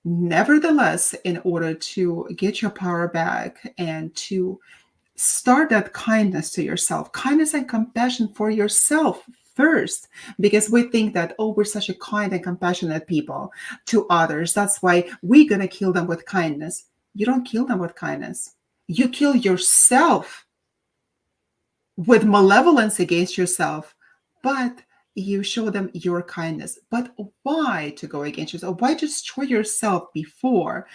Nevertheless, in order to get your power back and to start that kindness to yourself, kindness and compassion for yourself first, because we think that, oh, we're such a kind and compassionate people to others. That's why we're going to kill them with kindness. You don't kill them with kindness. You kill yourself with malevolence against yourself, but you show them your kindness. But why to go against yourself? Why destroy yourself before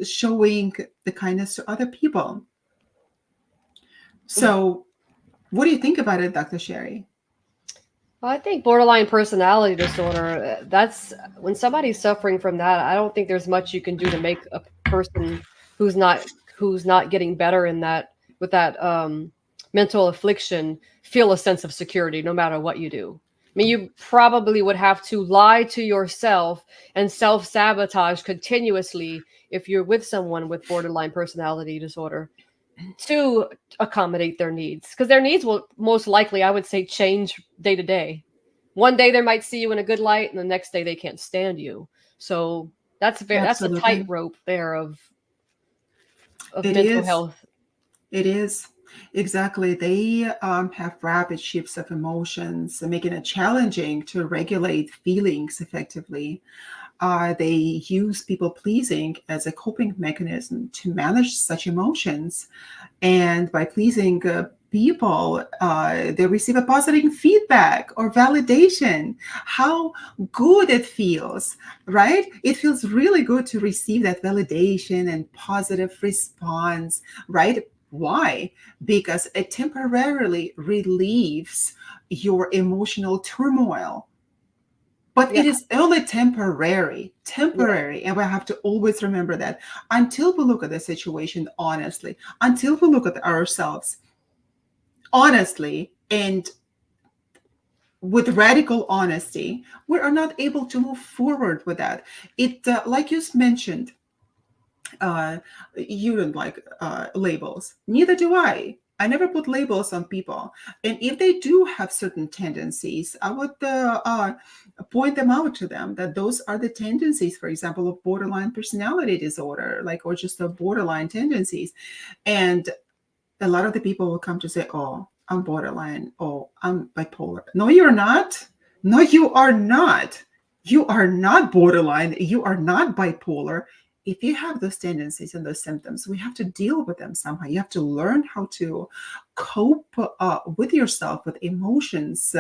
showing the kindness to other people? So, what do you think about it, Dr. Sherry? Well, I think borderline personality disorder, that's when somebody's suffering from that, I don't think there's much you can do to make a person who's not who's not getting better in that with that mental affliction feel a sense of security no matter what you do. I mean, you probably would have to lie to yourself and self-sabotage continuously if you're with someone with borderline personality disorder to accommodate their needs, because their needs will most likely, I would say, change day to day. One day they might see you in a good light and the next day they can't stand you. So that's a Absolutely. tightrope there of It mental is. health. It is. Exactly. They have rapid shifts of emotions, making it challenging to regulate feelings effectively. They use people pleasing as a coping mechanism to manage such emotions. And by pleasing people, they receive a positive feedback or validation. How good it feels, right? It feels really good to receive that validation and positive response, right? Why? Because it temporarily relieves your emotional turmoil, but Yeah, it is only temporary, yeah, temporary. And we have to always remember that until we look at the situation honestly, until we look at ourselves honestly and with radical honesty, we are not able to move forward with that. It, like you mentioned, uh, you don't like labels. Neither do I. I never put labels on people. And if they do have certain tendencies, I would point them out to them that those are the tendencies, for example, of borderline personality disorder, like, or just the borderline tendencies. And a lot of the people will come to say, oh, I'm borderline. Oh, I'm bipolar. No, you're not. No, you are not. You are not borderline. You are not bipolar. If you have those tendencies and those symptoms, we have to deal with them somehow. You have to learn how to cope with yourself, with emotions,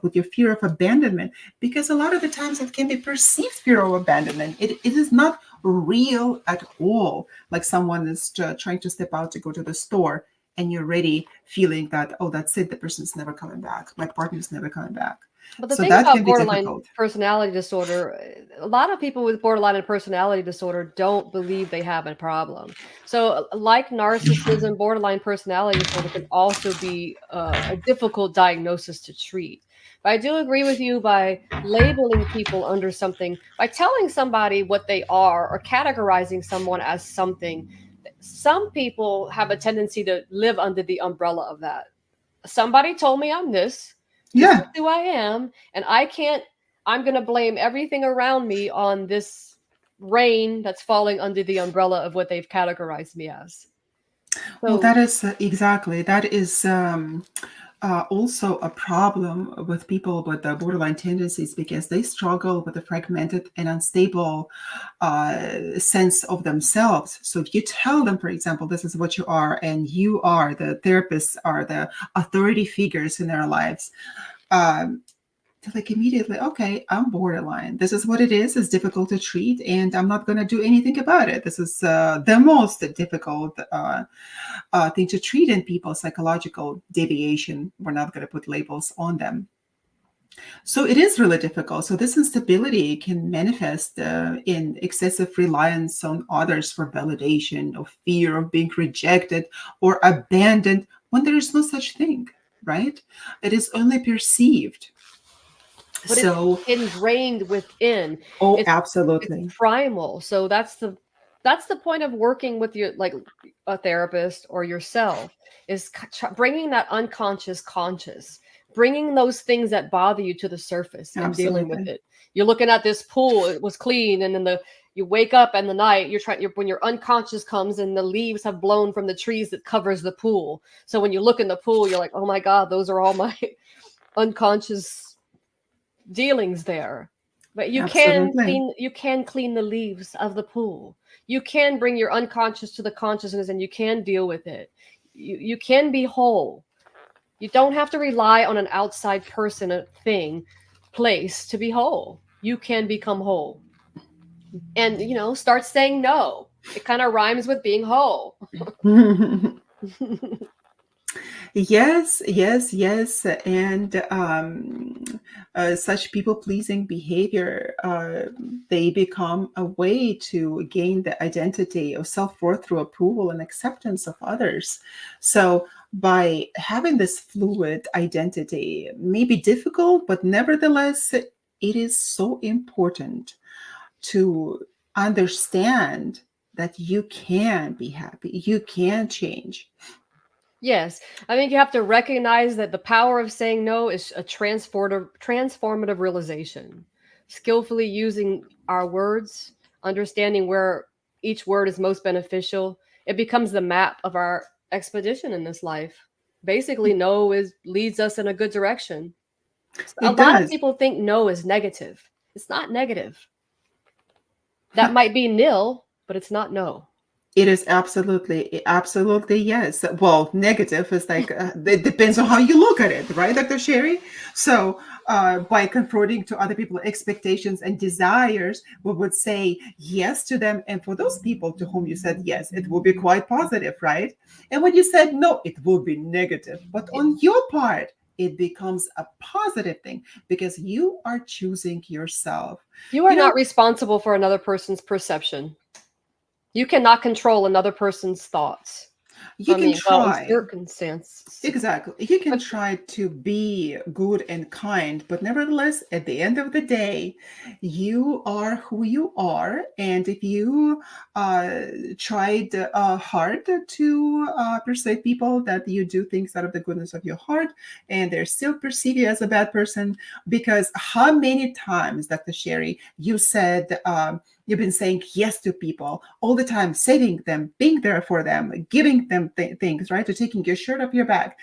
with your fear of abandonment, because a lot of the times it can be perceived fear of abandonment. It is not real at all. Like someone is trying to step out to go to the store, and you're ready feeling that, oh, that's it, the person's never coming back, my partner's never coming back. but the So thing that about can be borderline difficult. personality disorder, a lot of people with borderline and personality disorder don't believe they have a problem. So, like narcissism, borderline personality disorder can also be a difficult diagnosis to treat. But I do agree with you by labeling people under something, by telling somebody what they are or categorizing someone as something. Some people have a tendency to live under the umbrella of that. Somebody told me I'm this. This is Yeah. who I am, and I'm going to blame everything around me on this rain that's falling under the umbrella of what they've categorized me as. Well, So, that is exactly. That is also a problem with people with the borderline tendencies because they struggle with a fragmented and unstable sense of themselves. So if you tell them, for example, this is what you are, and you are the therapists are the authority figures in their lives, um, they're like immediately, okay, I'm borderline. This is what it is. It's difficult to treat, and I'm not going to do anything about it. This is the most difficult thing to treat in people, psychological deviation. We're not going to put labels on them. So it is really difficult. So this instability can manifest in excessive reliance on others for validation, or fear of being rejected or abandoned when there is no such thing, right? It is only perceived. but it's So, ingrained within. oh, It's absolutely. primal. So that's the point of working with your, like, a therapist or yourself, is bringing that unconscious conscious, bringing those things that bother you to the surface and dealing with Absolutely. it. You're looking at this pool, it was clean, and then you wake up in the night, when your unconscious comes and the leaves have blown from the trees that covers the pool. So when you look in the pool, you're like, oh my God, those are all my unconscious dealings there. But Absolutely. you can clean the leaves of the pool. You can bring your unconscious to the consciousness, and you can deal with it. You can be whole. You don't have to rely on an outside person, a thing, place to be whole. You can become whole. And start saying no. It kind of rhymes with being whole. Yes, yes, yes. And such people pleasing behavior, they become a way to gain the identity of self worth through approval and acceptance of others. So, by having this fluid identity, may be difficult, but nevertheless, it is so important to understand that you can be happy, you can change. Yes, I think you have to recognize that the power of saying no is a transformative realization. Skillfully using our words, understanding where each word is most beneficial, it becomes the map of our expedition in this life. Basically, no is leads us in a good direction. A It lot of does. people think no is negative. It's not negative. That might be nil, but it's not no. It is absolutely, absolutely yes. Well, negative is like it depends on how you look at it, right, Dr. Sherry? So, by confronting to other people's expectations and desires, we would say yes to them. And for those people to whom you said yes, it will be quite positive, right? And when you said no, it will be negative. But on your part, it becomes a positive thing because you are choosing yourself. You are You not know, responsible for another person's perception. You cannot control another person's thoughts. you I can mean, well, in try. circumstances, Exactly. You can but try to be good and kind, but nevertheless, at the end of the day, you are who you are. And if you tried hard to persuade people that you do things out of the goodness of your heart, and they still perceive you as a bad person, because how many times, Dr. Sherry, you said, you've been saying yes to people all the time, saving them, being there for them, giving them things, right? To taking your shirt off your back.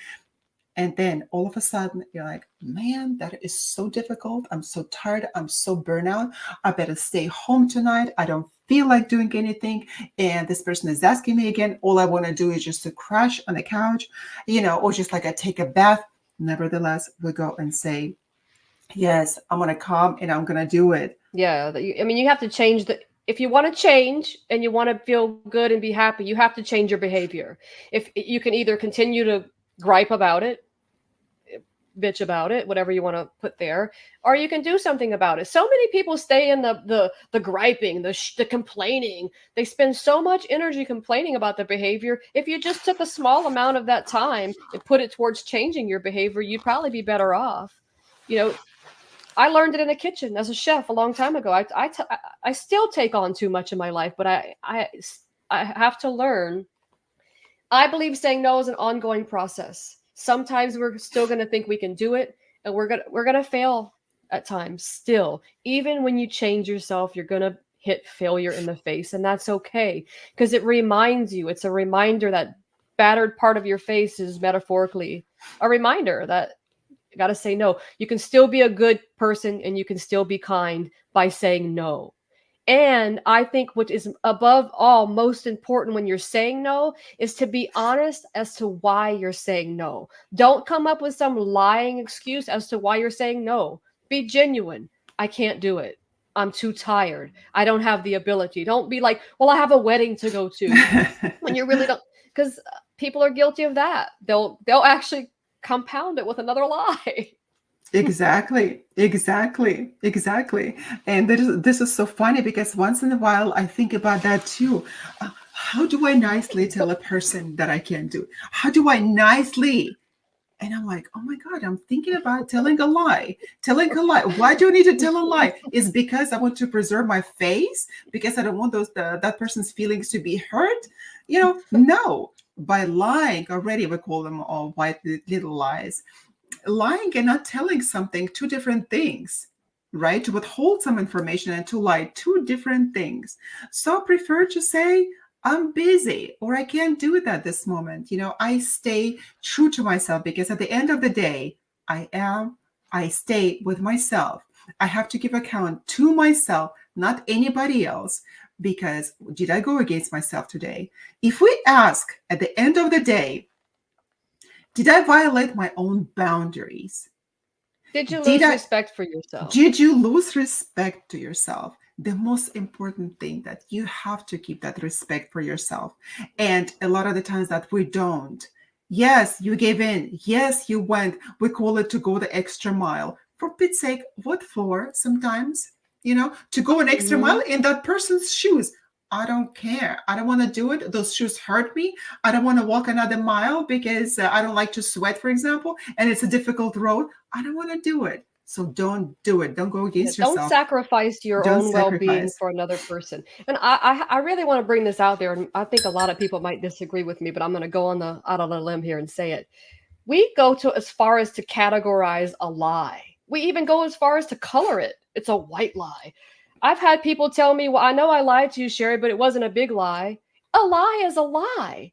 And then all of a sudden, you're like, man, that is so difficult. I'm so tired. I'm so burnout. I better stay home tonight. I don't feel like doing anything. And this person is asking me again. All I want to do is just to crash on the couch, or just like I take a bath. Nevertheless, we go and say, yes, I'm going to come and I'm going to do it. yeah, I mean, you have to change the. If you want to change and you want to feel good and be happy, you have to change your behavior. If you can either continue to gripe about it, bitch about it, whatever you want to put there, or you can do something about it. So many people stay in the griping, the complaining. They spend so much energy complaining about their behavior. If you just took a small amount of that time and put it towards changing your behavior, you'd probably be better off. You know, I learned it in a kitchen as a chef a long time ago. I still take on too much in my life, but I have to learn. I believe saying no is an ongoing process. Sometimes we're still going to think we can do it, and we're gonna fail at times still. Even when you change yourself, you're gonna hit failure in the face, and that's okay, because it reminds you, it's a reminder that battered part of your face is metaphorically a reminder that you got to say no. You can still be a good person and you can still be kind by saying no. And I think what is above all most important when you're saying no is to be honest as to why you're saying no. Don't come up with some lying excuse as to why you're saying no. Be genuine. I can't do it. I'm too tired. I don't have the ability. Don't be like, well, I have a wedding to go to when you really don't, because people are guilty of that. They'll actually compound it with another lie. Exactly, exactly, exactly. And this is so funny because once in a while I think about that too. How do I nicely tell a person that I can't do it? How do I nicely? And I'm like, oh my God, I'm thinking about telling a lie. Telling a lie. Why do I need to tell a lie? Is because I want to preserve my face? Because I don't want that person's feelings to be hurt? No. By lying already, we call them all white little lies. Lying and not telling something, two different things, right? To withhold some information and to lie, two different things. So I prefer to say, I'm busy or I can't do it at this moment. I stay true to myself because at the end of the day, I stay with myself. I have to give account to myself, not anybody else, because did I go against myself today? If we ask at the end of the day, did I violate my own boundaries? Did you Did lose I respect for yourself? did you lose respect to yourself? The most important thing that you have to keep that respect for yourself. And a lot of the times that we don't. Yes, you gave in. Yes, you went. We call it to go the extra mile. For Pete's sake, what for sometimes? To go an extra Mm-hmm. mile in that person's shoes. I don't care. I don't want to do it. Those shoes hurt me. I don't want to walk another mile because I don't like to sweat, for example, and it's a difficult road. I don't want to do it. So don't do it. Don't go Yeah, against don't yourself. sacrifice your Don't own well-being sacrifice. for another person. And I really want to bring this out there, and I think a lot of people might disagree with me, but I'm going to go out on a limb here and say it. We go to as far as to categorize a lie. We even go as far as to color it. It's a white lie. I've had people tell me, "Well, I know I lied to you, Sherry, but it wasn't a big lie." A lie is a lie.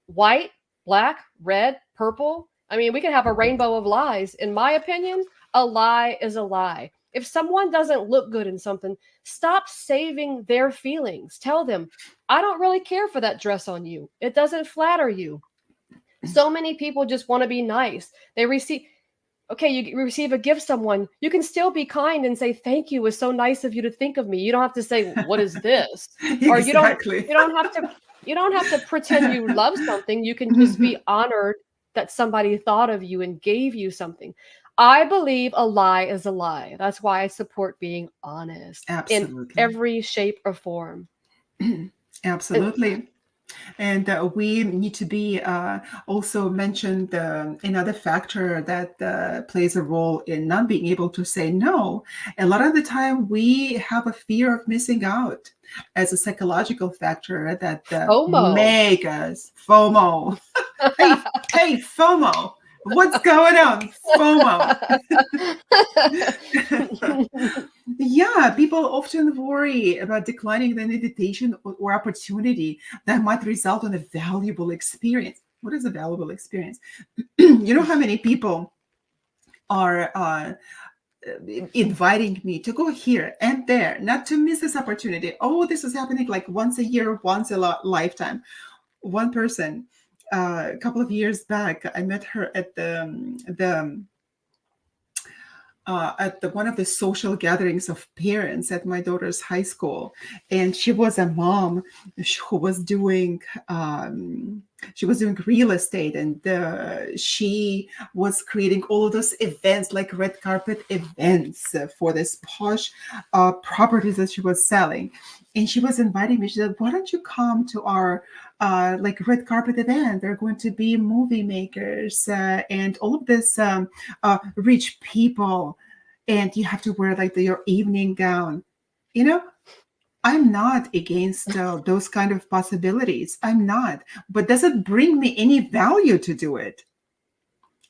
White, black, red, purple. I mean, we can have a rainbow of lies. In my opinion, a lie is a lie. If someone doesn't look good in something, stop saving their feelings. Tell them, I don't really care for that dress on you. It doesn't flatter you. So many people just want to be nice. They receive, okay, you receive a gift someone, you can still be kind and say thank you, it was so nice of you to think of me. You don't have to say what is this, or you don't Exactly. you don't have to you don't have to pretend you love something. You can just be honored that somebody thought of you and gave you something. I believe a lie is a lie. That's why I support being honest in Absolutely. every shape or form. And Absolutely. And we need to be also mentioned another factor that plays a role in not being able to say no. A lot of the time, we have a fear of missing out as a psychological factor that FOMO. make us FOMO. Hey, hey, FOMO. What's going on? FOMO. Yeah, people often worry about declining an invitation or opportunity that might result in a valuable experience. What is a valuable experience? You know how many people are inviting me to go here and there, not to miss this opportunity. Oh, this is happening like once a year, once a lifetime. One person, a couple of years back, I met her at one of the social gatherings of parents at my daughter's high school, and she was a mom who was doing real estate, and she was creating all of those events like red carpet events for this posh properties that she was selling. And she was inviting me. She said, why don't you come to our like red carpet event? There are going to be movie makers and all of this rich people, and you have to wear like your evening gown. You know, I'm not against those kind of possibilities. I'm not. But does it bring me any value to do it?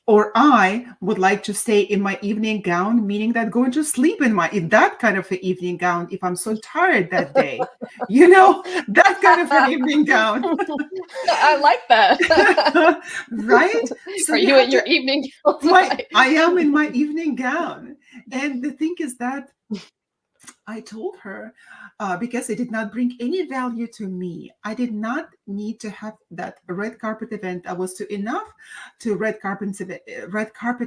Or I would like to stay in my evening gown, meaning that going to sleep in that kind of an evening gown if I'm so tired that day. That kind of an evening gown. I like that. Right? So Are you you have in your to evening gown my tonight? I am in my evening gown. And the thing is that I told her, because it did not bring any value to me. I did not need to have that red carpet event. I was too enough to red carpet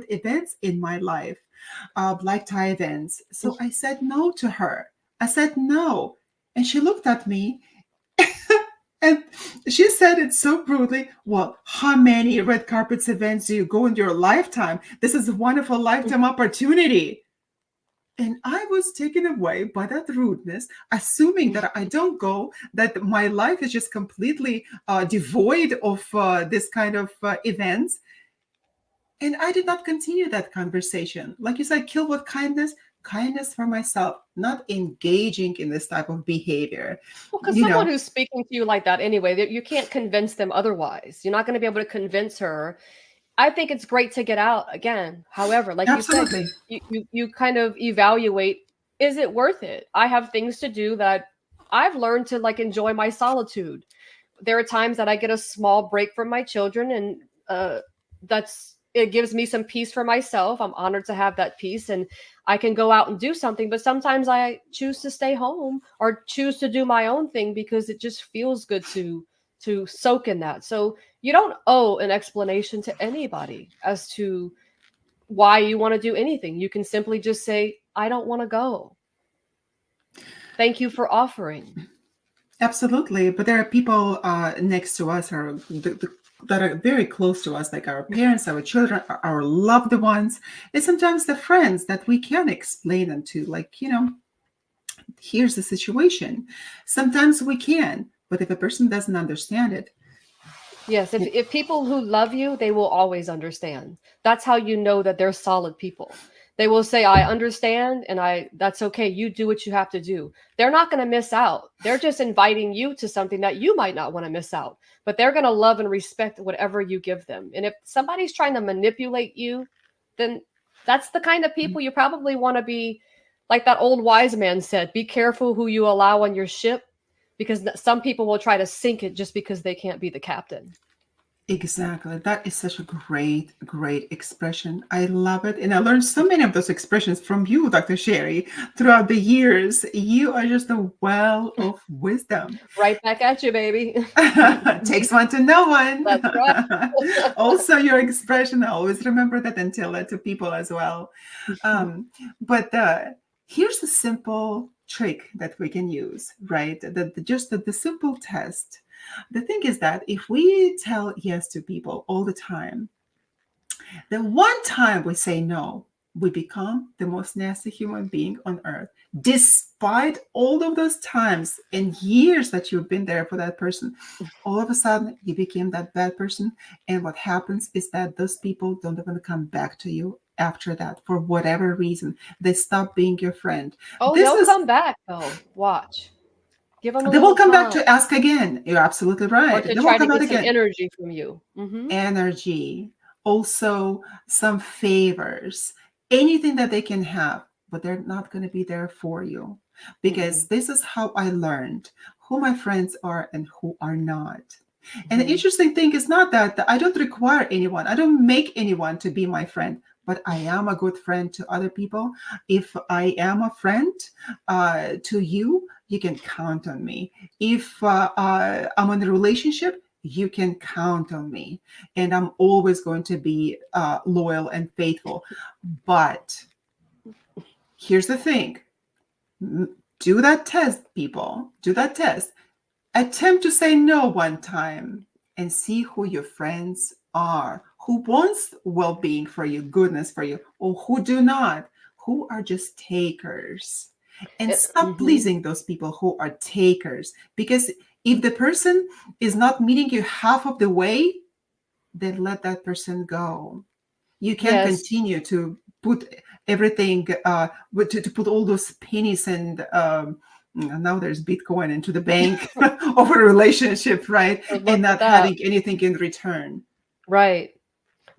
events in my life, black tie events. So I said no to her. I said no, and she looked at me. And she said it so brutally. Well, how many red carpets events do you go in your lifetime? This is a wonderful lifetime opportunity. And I was taken away by that rudeness, assuming that I don't go, that my life is just completely devoid of this kind of events. And I did not continue that conversation. Like you said, kill with kindness, kindness for myself, not engaging in this type of behavior. Well, because You someone know, who's speaking to you like that anyway, that you can't convince them otherwise. You're not going to be able to convince her. I think it's great to get out again. However, like you said, absolutely. you kind of evaluate, is it worth it? I have things to do that I've learned to like enjoy my solitude. There are times that I get a small break from my children, and that's it gives me some peace for myself. I'm honored to have that peace, and I can go out and do something. But sometimes I choose to stay home or choose to do my own thing because it just feels good to soak in that. So you don't owe an explanation to anybody as to why you want to do anything. You can simply just say, I don't want to go. Thank you for offering. Absolutely. But there are people next to us that are very close to us, like our parents, our children, our loved ones, and sometimes the friends that we can explain them to, like, here's the situation. Sometimes we can, but if a person doesn't understand it, Yes, if people who love you, they will always understand. That's how you know that they're solid people. They will say, I understand, and that's okay. You do what you have to do. They're not going to miss out. They're just inviting you to something that you might not want to miss out, but they're going to love and respect whatever you give them. And if somebody's trying to manipulate you, then that's the kind of people you probably want to be, like that old wise man said, be careful who you allow on your ship, because some people will try to sink it just because they can't be the captain. exactly. That is such a great, great expression. I love it. And I learned so many of those expressions from you, Dr. Sherry, throughout the years. You are just a well of wisdom. Right back at you, baby. Takes one to know one. That's right. Also, your expression, I always remember that and tell that to people as well. But here's a simple trick that we can use, right? The simple test. The thing is that if we tell yes to people all the time, the one time we say no, we become the most nasty human being on earth. Despite all of those times and years that you've been there for that person, all of a sudden you became that bad person. And what happens is that those people don't even come back to you after that for whatever reason. They stop being your friend. Oh, This they'll is come back though. Watch. Give them a They will little come back time, to ask again. You're absolutely or right. to They will try to come out get some again. energy from you. Energy, also some favors, anything that they can have, but they're not going to be there for you, because this is how I learned who my friends are and who are not. And the interesting thing is not that I don't require anyone, I don't make anyone to be my friend, but I am a good friend to other people. If I am a friend to you, you can count on me. If I'm in a relationship, you can count on me. And I'm always going to be loyal and faithful. But here's the thing, do that test, people. Do that test. Attempt to say no one time and see who your friends are, who wants well-being for you, goodness for you, or who do not, who are just takers. And stop pleasing those people who are takers. Because if the person is not meeting you half of the way, then let that person go. You can't Yes. continue to put everything, to put all those pennies and now there's Bitcoin into the bank of a relationship, right? Good And luck with not that. having anything in return. Right.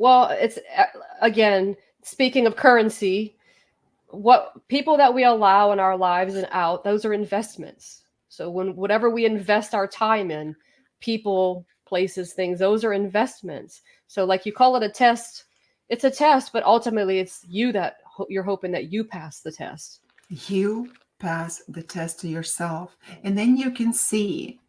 Well, it's again, speaking of currency, what people that we allow in our lives and out, those are investments. So when whatever we invest our time in, people, places, things, those are investments. So like you call it a test, it's a test, but ultimately it's you that you're hoping that you pass the test. You pass the test to yourself, and then you can see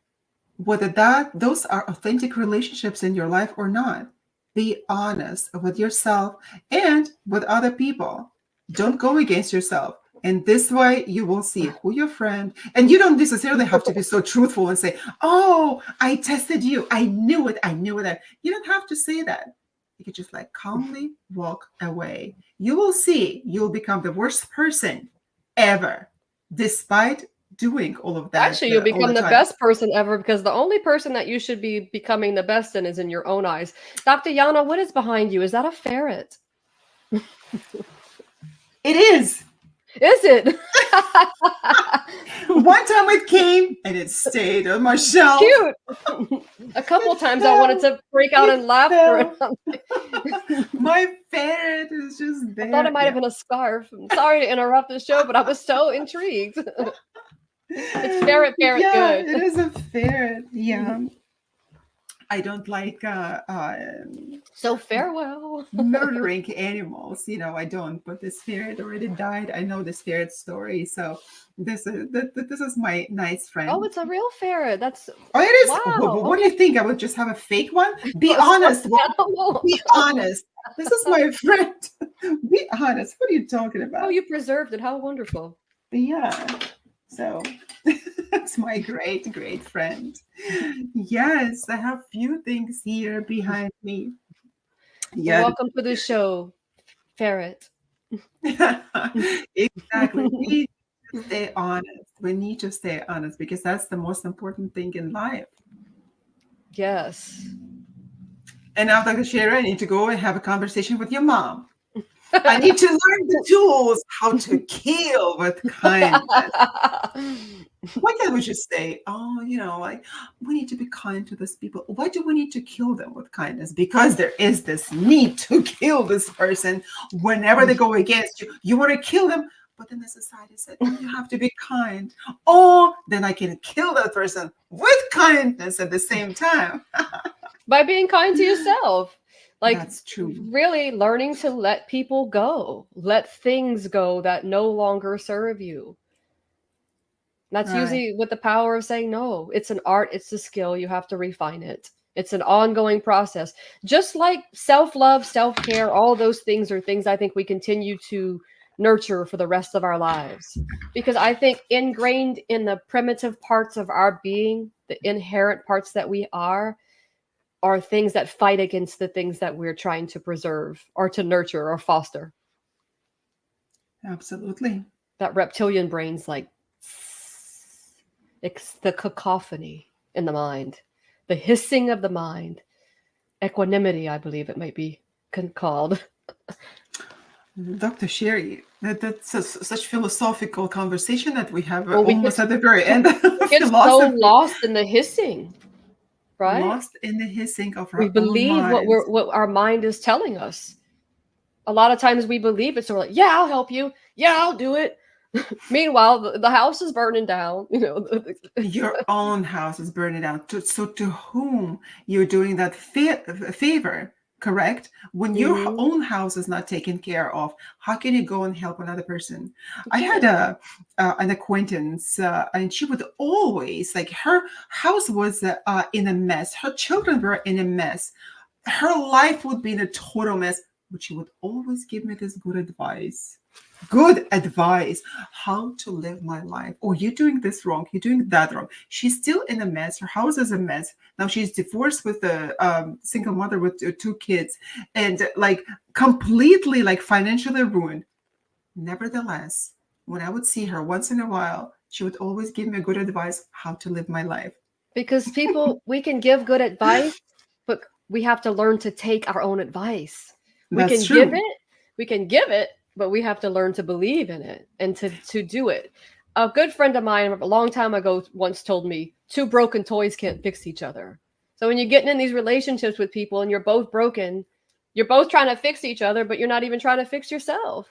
whether that those are authentic relationships in your life or not. Be honest with yourself and with other people. Don't go against yourself. And this way you will see who your friend, and you don't necessarily have to be so truthful and say, "Oh, I tested you. I knew it. I knew it." You don't have to say that. You can just like calmly walk away. You will see you'll become the worst person ever, despite doing all of that Actually, you'll all the become the time. best person ever because the only person that you should be becoming the best in is in your own eyes. Dr. Yana, what is behind you? Is that a ferret? It is. Is it? One time it came and it stayed on my shelf. Cute. A couple It times I wanted fell. to break out It in laughter. fell. My ferret is just I thought it there. might have Yeah. been a scarf. I'm sorry to interrupt the show, but I was so intrigued. It's ferret, ferret, Yeah, good. it is a ferret. Yeah. I don't like So farewell. murdering animals. I don't. But this ferret already died. I know this ferret story. So this is my nice Oh, friend. it's a real ferret. That's Oh, it is. What do wow. you think? I would just have a fake one? Be Okay. Sorry, honest. I don't know. Be honest. This is my friend. Be honest. What are you talking Oh, about? you preserved it. How wonderful. Yeah. So that's my great, great friend. Yes, I have few things here behind me. Well, Yeah, welcome to the show, ferret. exactly. We need to stay honest. We need to stay honest because that's the most important thing in life. Yes. And now, Dr. Shira, I need to go and have a conversation with your mom. I need to learn the tools how to kill with kindness. Why can't we just say, oh, like we need to be kind to these people? Why do we need to kill them with kindness? Because there is this need to kill this person whenever they go against you. You want to kill them, but then the society said, oh, you have to be kind. Oh, then I can kill that person with kindness at the same time. By being kind to yourself. Like That's true. really learning to let people go, let things go that no longer serve you. That's Right. usually with the power of saying no. It's an art, it's a skill. You have to refine it. It's an ongoing process. Just like self love, self care, all those things are things I think we continue to nurture for the rest of our lives. Because I think ingrained in the primitive parts of our being, the inherent parts that we are things that fight against the things that we're trying to preserve or to nurture or foster. Absolutely. That reptilian brain's like it's the cacophony in the mind, the hissing of the mind, equanimity, I believe it might be called. Dr. Sherry, that's such philosophical conversation that we have Well, almost at the very end of we get so philosophy. lost in the hissing, right? Lost in the hissing of We our own believe minds. what our mind is telling us. A lot of times we believe it, so we're like, "Yeah, I'll help you. Yeah, I'll do it." Meanwhile, the house is burning down. Your own house is burning down. So to whom you're doing that favor, correct? When your Mhm. own house is not taken care of, how can you go and help another person? You I had can't. an acquaintance, and she would always like her house was in a mess. Her children were in a mess. Her life would be in a total mess, but she would always give me this good advice how to live my life. Oh, you're doing this wrong, you're doing that wrong. She's still in a mess. Her house is a mess now. She's divorced with a single mother with two kids, and like completely like financially ruined. Nevertheless, when I would see her once in a while, she would always give me good advice how to live my life. Because people, we can give good advice, but we have to learn to take our own advice. We That's can give true. it, we can give it, but we have to learn to believe in it and to do it. A good friend of mine a long time ago once told me, two broken toys can't fix each other. So when you're getting in these relationships with people and you're both broken, You're both trying to fix each other, but you're not even trying to fix yourself.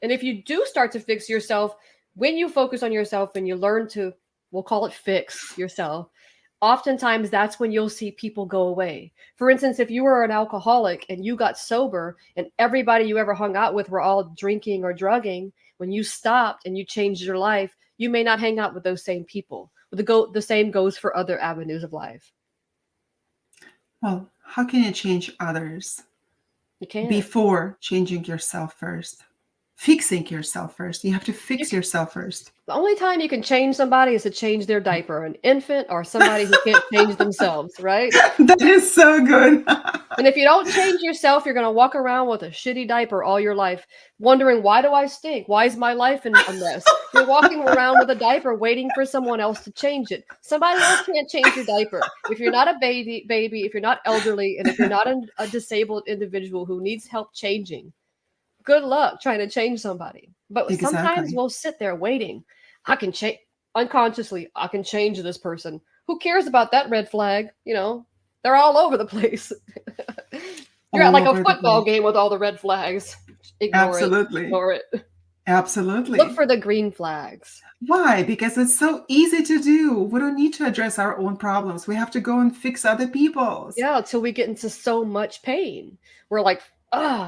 And if you do start to fix yourself, when you focus on yourself and you learn to, we'll call it fix yourself, oftentimes that's when you'll see people go away. For instance, if you were an alcoholic and you got sober and everybody you ever hung out with were all drinking or drugging, when you stopped and you changed your life, you may not hang out with those same people. The same goes for other avenues of life. Well, how can you change others You can't. before changing yourself first? Fixing yourself first. You have to fix yourself first. The only time you can change somebody is to change their diaper, an infant or somebody who can't change themselves, right? That is so good. And if you don't change yourself, you're going to walk around with a shitty diaper all your life, wondering, why do I stink? Why is my life in a mess? You're walking around with a diaper waiting for someone else to change it. Somebody else can't change your diaper. If you're not a baby, if you're not elderly, and if you're not a disabled individual who needs help changing, good luck trying to change somebody. But sometimes Exactly. we'll sit there waiting. I can change unconsciously. I can change this person. Who cares about that red flag? You know, they're all over the place. You're at All like a over the football place. game with all the red flags. Ignore it. Absolutely. Ignore it. Absolutely. Look for the green flags. Why? Because it's so easy to do. We don't need to address our own problems. We have to go and fix other people's. Yeah, until we get into so much pain. We're like,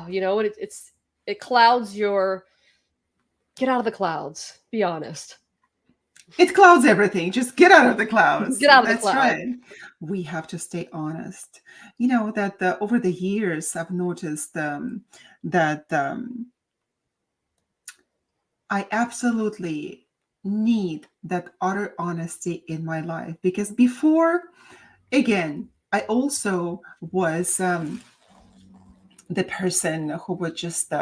you know, it clouds your. Get out of the clouds. Be honest. It clouds everything. Just get out of the clouds. Get out of the That's clouds. right. We have to stay honest. You know, that over the years, I've noticed that I absolutely need that utter honesty in my life. Because before, again, I also was the person who would just,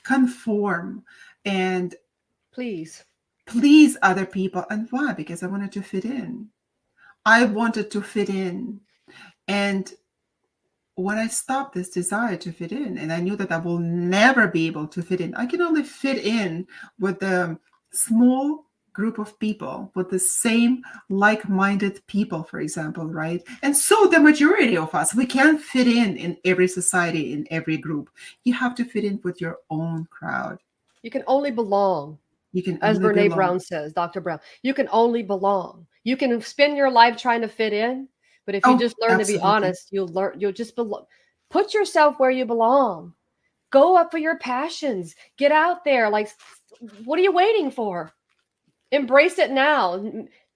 conform and Please. please other people. And why? Because I wanted to fit in. I wanted to fit in. And when I stopped this desire to fit in, and I knew that I will never be able to fit in, I can only fit in with a small group of people, with the same like-minded people, for example, right? And so the majority of us, we can't fit in every society, in every group. You have to fit in with your own crowd. You can only belong. You can As only Brene belong. Brown says, Dr. Brown, you can only belong. You can spend your life trying to fit in, but if you just learn to be Absolutely. honest, you'll just belong. Put yourself where you belong. Go up for your passions. Get out there. Like, what are you waiting for? Embrace it now.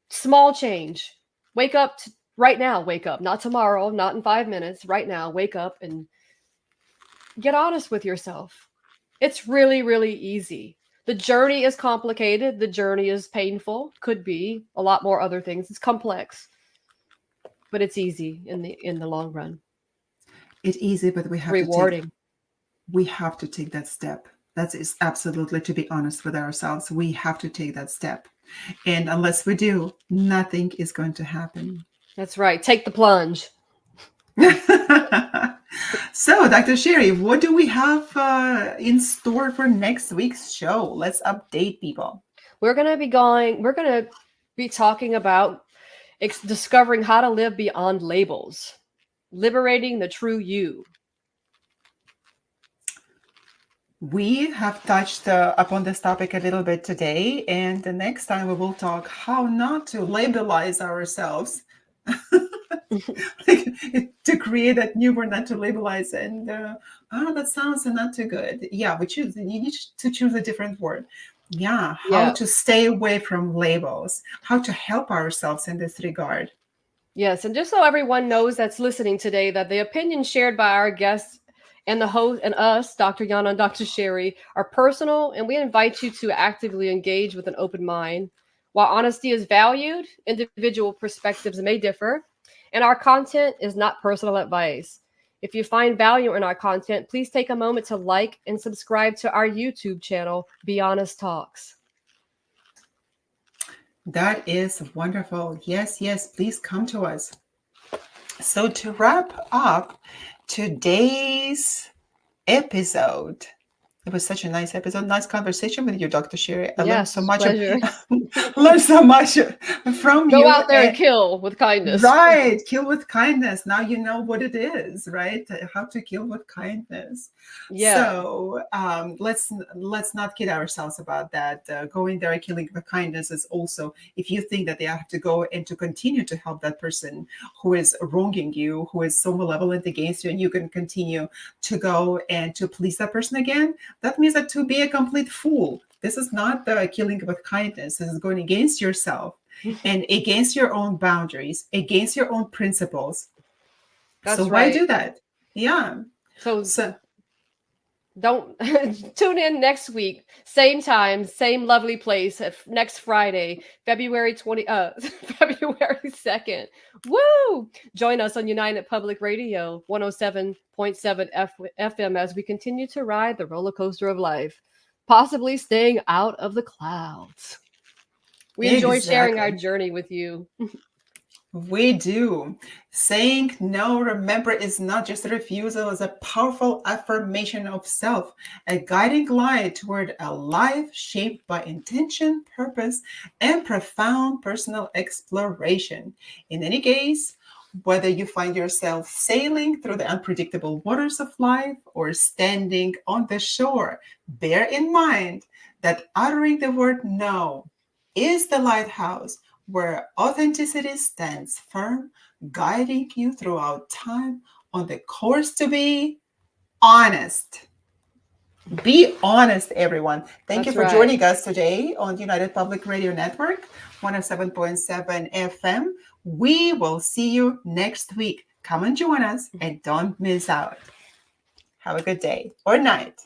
Small change. Wake up right now. Wake up. Not tomorrow, not in 5 minutes. Right now, wake up and get honest with yourself. It's really, really easy. The journey is complicated. The journey is painful. Could be a lot more other things. It's complex, but it's easy in the long run. It's easy, but we have Rewarding. to take that step. That is absolutely, to be honest with ourselves, we have to take that step. And unless we do, nothing is going to happen. That's right. Take the plunge. So, Dr. Sherry, what do we have in store for next week's show? Let's update people. We're going to be talking about discovering how to live beyond labels, liberating the true you. We have touched upon this topic a little bit today, and the next time we will talk how not to labelize ourselves. To create that new word, not to labelize, and that sounds not too good. Yeah, you need to choose a different word. How to stay away from labels, how to help ourselves in this regard. Yes, and just so everyone knows that's listening today, that the opinions shared by our guests and the host and us, Dr. Yana and Dr. Sherry, are personal, and we invite you to actively engage with an open mind. While honesty is valued, individual perspectives may differ, and our content is not personal advice. If you find value in our content, please take a moment to like and subscribe to our YouTube channel, Be Honest Talks. That is wonderful. Yes, please come to us. So to wrap up today's episode, it was such a nice episode, nice conversation with you, Dr. Sherry. I learned so much. Pleasure. Learn so much from Go you. out there and kill with kindness. Right, kill with kindness. Now you know what it is, right? How to kill with kindness. Yeah. So let's not kid ourselves about that. Going there and killing with kindness is also, if you think that they have to go and to continue to help that person who is wronging you, who is so malevolent against you, and you can continue to go and to please that person again, that means that to be a complete fool. This is not the killing with kindness. This is going against yourself and against your own boundaries, against your own principles. So That's why right. do that? Yeah. So So don't tune in next week, same time, same lovely place, next Friday, February 20 February 2nd. Woo! Join us on United Public Radio 107.7 FM as we continue to ride the roller coaster of life, possibly staying out of the clouds. We enjoy sharing our exactly. journey with you. We do. Saying no, remember, is not just a refusal, it's a powerful affirmation of self, a guiding light toward a life shaped by intention, purpose, and profound personal exploration. In any case, whether you find yourself sailing through the unpredictable waters of life or standing on the shore, bear in mind that uttering the word no is the lighthouse where authenticity stands firm, guiding you throughout time on the course to be honest. Be honest, everyone. Thank you That's for right. joining us today on United Public Radio Network, 107.7 FM. We will see you next week. Come and join us and don't miss out. Have a good day or night.